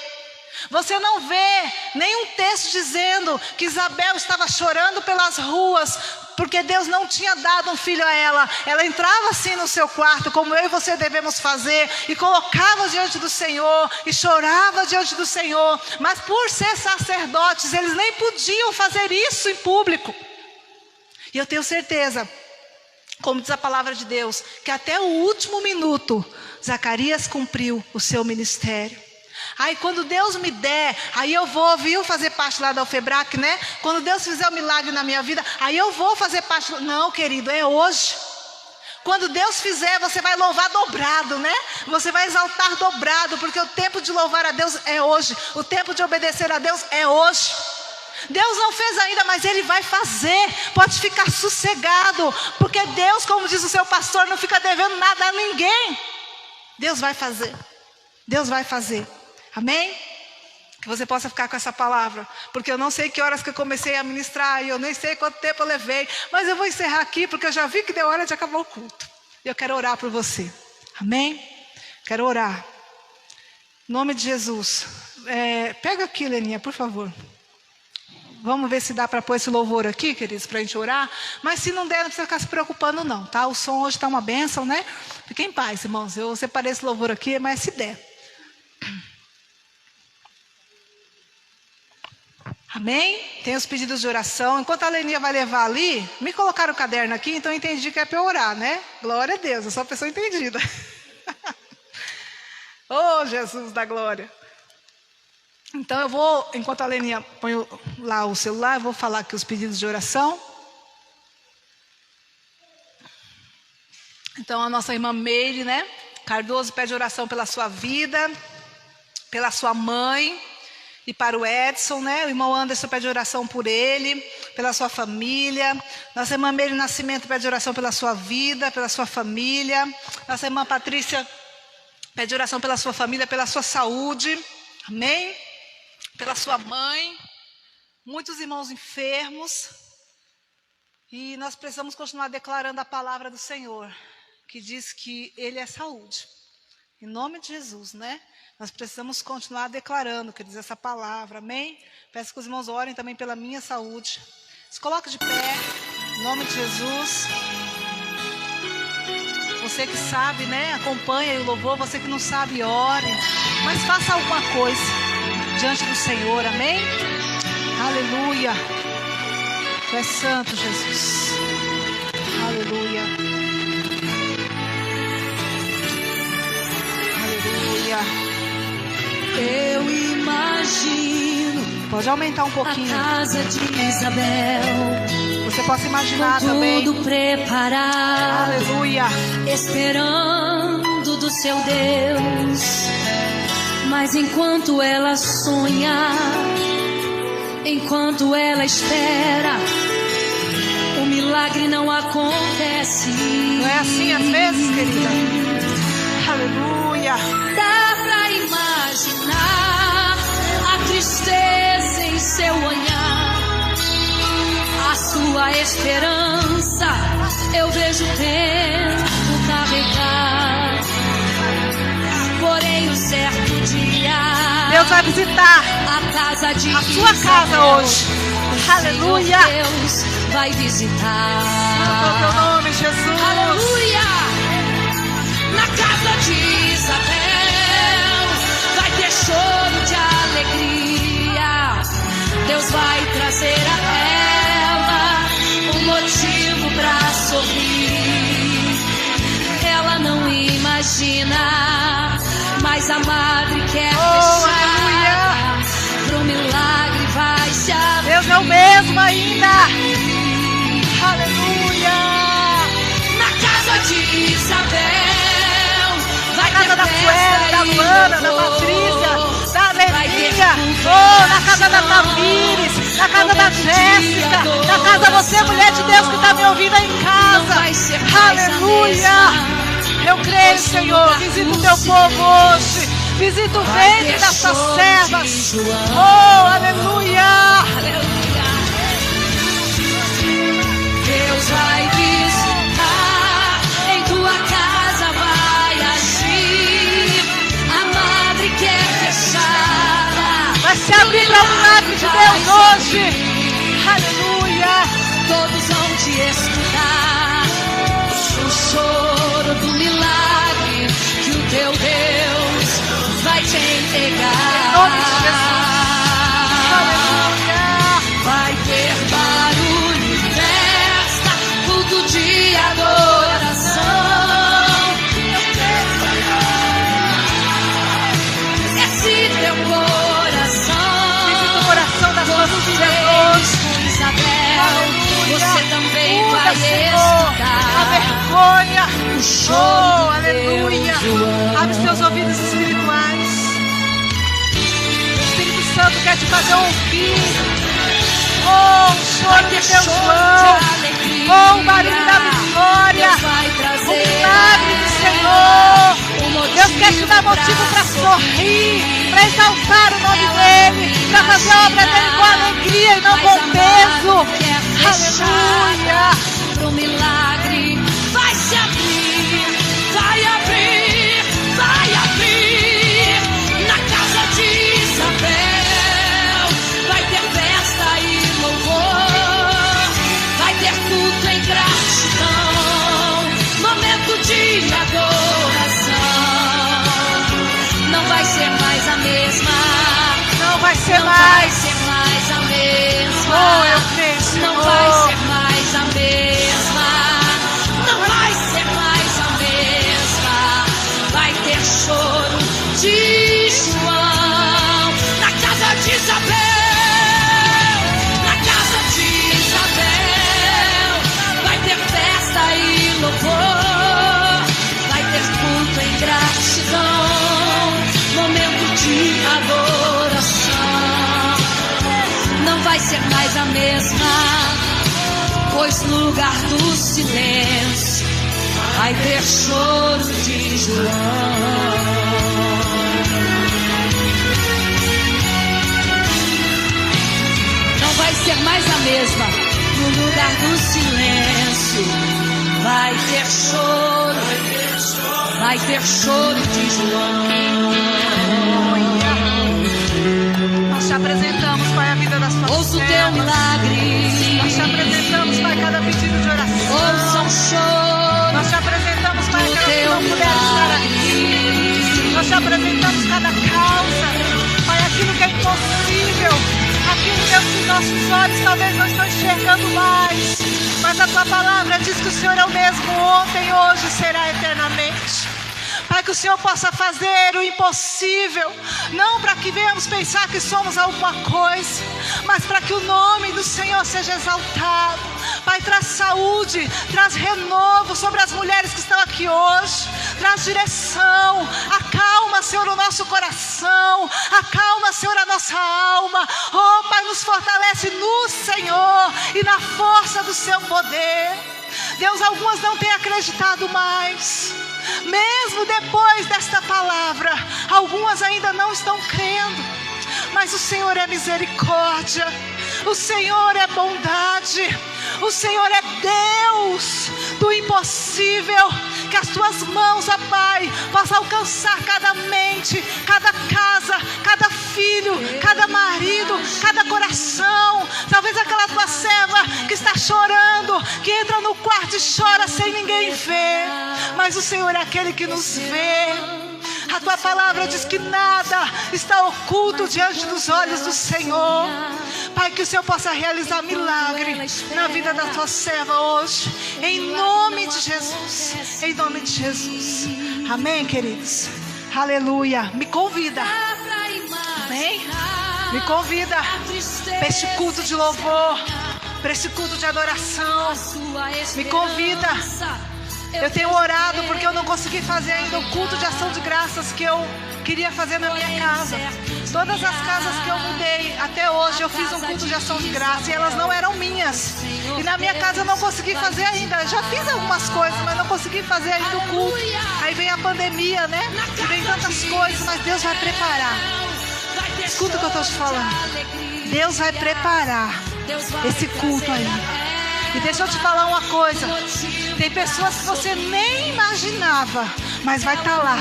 Você não vê nenhum texto dizendo que Isabel estava chorando pelas ruas, porque Deus não tinha dado um filho a ela. Ela entrava assim no seu quarto, como eu e você devemos fazer, e colocava diante do Senhor, e chorava diante do Senhor. Mas por ser sacerdotes, eles nem podiam fazer isso em público. E eu tenho certeza, como diz a palavra de Deus, que até o último minuto, Zacarias cumpriu o seu ministério. Aí quando Deus me der, aí eu vou, viu, fazer parte lá da Alfebrac, né? Quando Deus fizer um milagre na minha vida, aí eu vou fazer parte. Não, querido, é hoje. Quando Deus fizer, você vai louvar dobrado, né? Você vai exaltar dobrado, porque o tempo de louvar a Deus é hoje. O tempo de obedecer a Deus é hoje. Deus não fez ainda, mas Ele vai fazer. Pode ficar sossegado, porque Deus, como diz o seu pastor, não fica devendo nada a ninguém. Deus vai fazer. Deus vai fazer. Amém? Que você possa ficar com essa palavra, porque eu não sei que horas que eu comecei a ministrar, e eu nem sei quanto tempo eu levei, mas eu vou encerrar aqui, porque eu já vi que deu hora de acabar o culto. E eu quero orar por você. Amém? Quero orar. Em nome de Jesus. Pega aqui, Leninha, por favor. Vamos ver se dá para pôr esse louvor aqui, queridos, para a gente orar. Mas se não der, não precisa ficar se preocupando não, tá? O som hoje está uma bênção, né? Fiquem em paz, irmãos. Eu separei esse louvor aqui, mas se der. Amém? Tem os pedidos de oração. Enquanto a Leninha vai levar ali, me colocaram o caderno aqui, então eu entendi que é para eu orar, né? Glória a Deus, eu sou uma pessoa entendida. Oh, Jesus da glória. Então eu vou, enquanto a Leninha põe lá o celular, eu vou falar aqui os pedidos de oração. Então a nossa irmã Meire, né? Cardoso pede oração pela sua vida, pela sua mãe. E para o Edson, né? O irmão Anderson pede oração por ele, pela sua família. Nossa irmã Meire Nascimento pede oração pela sua vida, pela sua família. Nossa irmã Patrícia pede oração pela sua família, pela sua saúde. Amém? Pela sua mãe. Muitos irmãos enfermos. E nós precisamos continuar declarando a palavra do Senhor, que diz que Ele é saúde. Em nome de Jesus, né? Nós precisamos continuar declarando, quer dizer, essa palavra, amém? Peço que os irmãos orem também pela minha saúde. Se coloque de pé, em nome de Jesus. Você que sabe, né? Acompanha o louvor, você que não sabe, ore. Mas faça alguma coisa diante do Senhor, amém? Aleluia. Tu és santo, Jesus. Aleluia. Aleluia. Eu imagino. Pode aumentar um pouquinho. A casa de Isabel. Você pode imaginar com também. Tudo preparado. Aleluia. Esperando do seu Deus. Mas enquanto ela sonha, enquanto ela espera, o milagre não acontece. Não é assim às vezes, querida? Aleluia. Dá pra imaginar a tristeza em seu olhar, a sua esperança eu vejo o tempo carregar. Porém, um certo dia Deus vai visitar a casa de a sua casa hoje. Aleluia. Deus vai visitar. Santo é o teu nome, Jesus. Aleluia. Na casa de Isabel vai ter choro de alegria. Deus vai trazer a ela um motivo pra sorrir. Ela não imagina, mas a madre quer fechar. Pro milagre vai se abrir. Deus é o mesmo ainda. Aleluia. Na casa de Isabel vai Na casa da Suela, da Luana, da Patrícia, da Leninha. Oh, na casa da Tamires, na casa da Jéssica, na casa você, mulher de Deus que está me ouvindo aí em casa. Aleluia. Eu creio, Senhor. Visita o teu povo hoje. Visita o ventre dessas servas. Oh, aleluia. Deus vai visitar, em tua casa vai agir. A madre que é fechada vai se abrir para o milagre de Deus hoje. Aleluia. Todos vão te escutar. O choro do milagre que o teu Deus vai te entregar. Em nome de Jesus. Aleluia. Vai ter barulho e festa, culto de adoração. Esse teu coração, visita o coração das suas filhas te fazer ouvir. Oh, o choro de teu João. Oh, o barulho da vitória. O milagre do Senhor. Deus quer te dar motivo para sorrir, para exaltar o nome dEle, para fazer a obra dEle com alegria e não com peso. Aleluia. O milagre vai se abrir, vai abrir, vai abrir. Na casa de Isabel vai ter festa e louvor, vai ter culto em gratidão, momento de adoração. Não vai ser mais a mesma, Não vai ser não mais. vai ser mais a mesma. Oh, eu creio, Senhor. Não vai ser mais a mesma. Não vai ser mais a mesma. Vai ter choro de João na casa de Isabel. Na casa de Isabel vai ter festa e louvor. Vai ter culto em gratidão, momento de adoração. Não vai ser mais a mesma, pois no lugar do silêncio vai ter choro de João. Não vai ser mais a mesma, no lugar do silêncio vai ter choro, de João. Nós te apresentamos, Pai, a vida das tuas Ouça o teu servas. milagre, Nós te apresentamos, Pai, cada pedido de oração. ouça o choro Nós te apresentamos, Pai, do aquelas que teu não puderam estar aqui. milagre. Nós te apresentamos cada causa, Pai, aquilo que é impossível, aquilo, Deus, que nossos olhos talvez não estão enxergando mais. Mas a tua palavra diz que o Senhor é o mesmo ontem, hoje e será eternamente. Pai, que o Senhor possa fazer o impossível, não para que venhamos pensar que somos alguma coisa, mas para que o nome do Senhor seja exaltado. Pai, traz saúde, traz renovo sobre as mulheres que estão aqui hoje, traz direção, acalma, Senhor, o nosso coração, acalma, Senhor, a nossa alma. Oh, Pai, nos fortalece no Senhor e na força do seu poder. Deus, algumas não têm acreditado mais. Mesmo depois desta palavra, algumas ainda não estão crendo. Mas o Senhor é misericórdia, o Senhor é bondade, o Senhor é Deus do impossível. Que as tuas mãos, ó Pai, possam alcançar cada mente, cada casa, cada filho, cada marido, cada coração. Talvez aquela tua serva que está chorando, que entra no quarto e chora sem ninguém ver, mas o Senhor é aquele que nos vê. A tua palavra diz que nada está oculto diante dos olhos do Senhor. Pai, que o Senhor possa realizar milagre na vida da tua serva hoje, em nome de Jesus, em nome de Jesus. Amém, queridos? Aleluia. Me convida. Amém? Me convida para este culto de louvor, para este culto de adoração. Me convida. Eu tenho orado porque eu não consegui fazer ainda o culto de ação de graças que eu queria fazer na minha casa. Todas as casas que eu mudei até hoje eu fiz um culto de ação de graça e elas não eram minhas. E na minha casa eu não consegui fazer ainda. Já fiz algumas coisas, mas não consegui fazer ainda o culto. Aí vem a pandemia, né? E vem tantas coisas, mas Deus vai preparar. Escuta o que eu estou te falando. Deus vai preparar esse culto aí. E deixa eu te falar uma coisa. Tem pessoas que você nem imaginava, mas vai estar lá,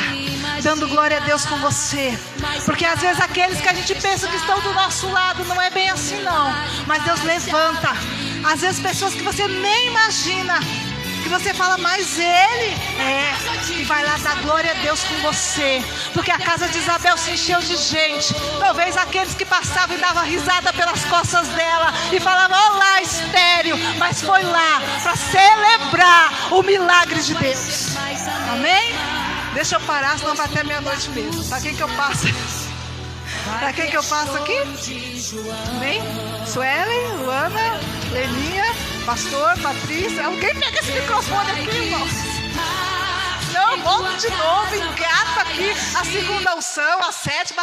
dando glória a Deus com você. Porque às vezes aqueles que a gente pensa que estão do nosso lado, não é bem assim não. Mas Deus levanta. Às vezes pessoas que você nem imagina, que você fala, mas ele e vai lá dar glória a Deus com você. Porque a casa de Isabel se encheu de gente. Talvez aqueles que passavam e davam risada pelas costas dela e falavam, olá, estéril. Mas foi lá para celebrar o milagre de Deus. Amém? Deixa eu parar, senão vai até meia-noite mesmo. Para quem que eu passo? Para quem que eu passo aqui? Amém? Suelen, Luana, Leninha, Pastor, Patrícia. Alguém pega esse microfone aqui, irmãos. Não, volta de novo, engata aqui a segunda unção, a sétima.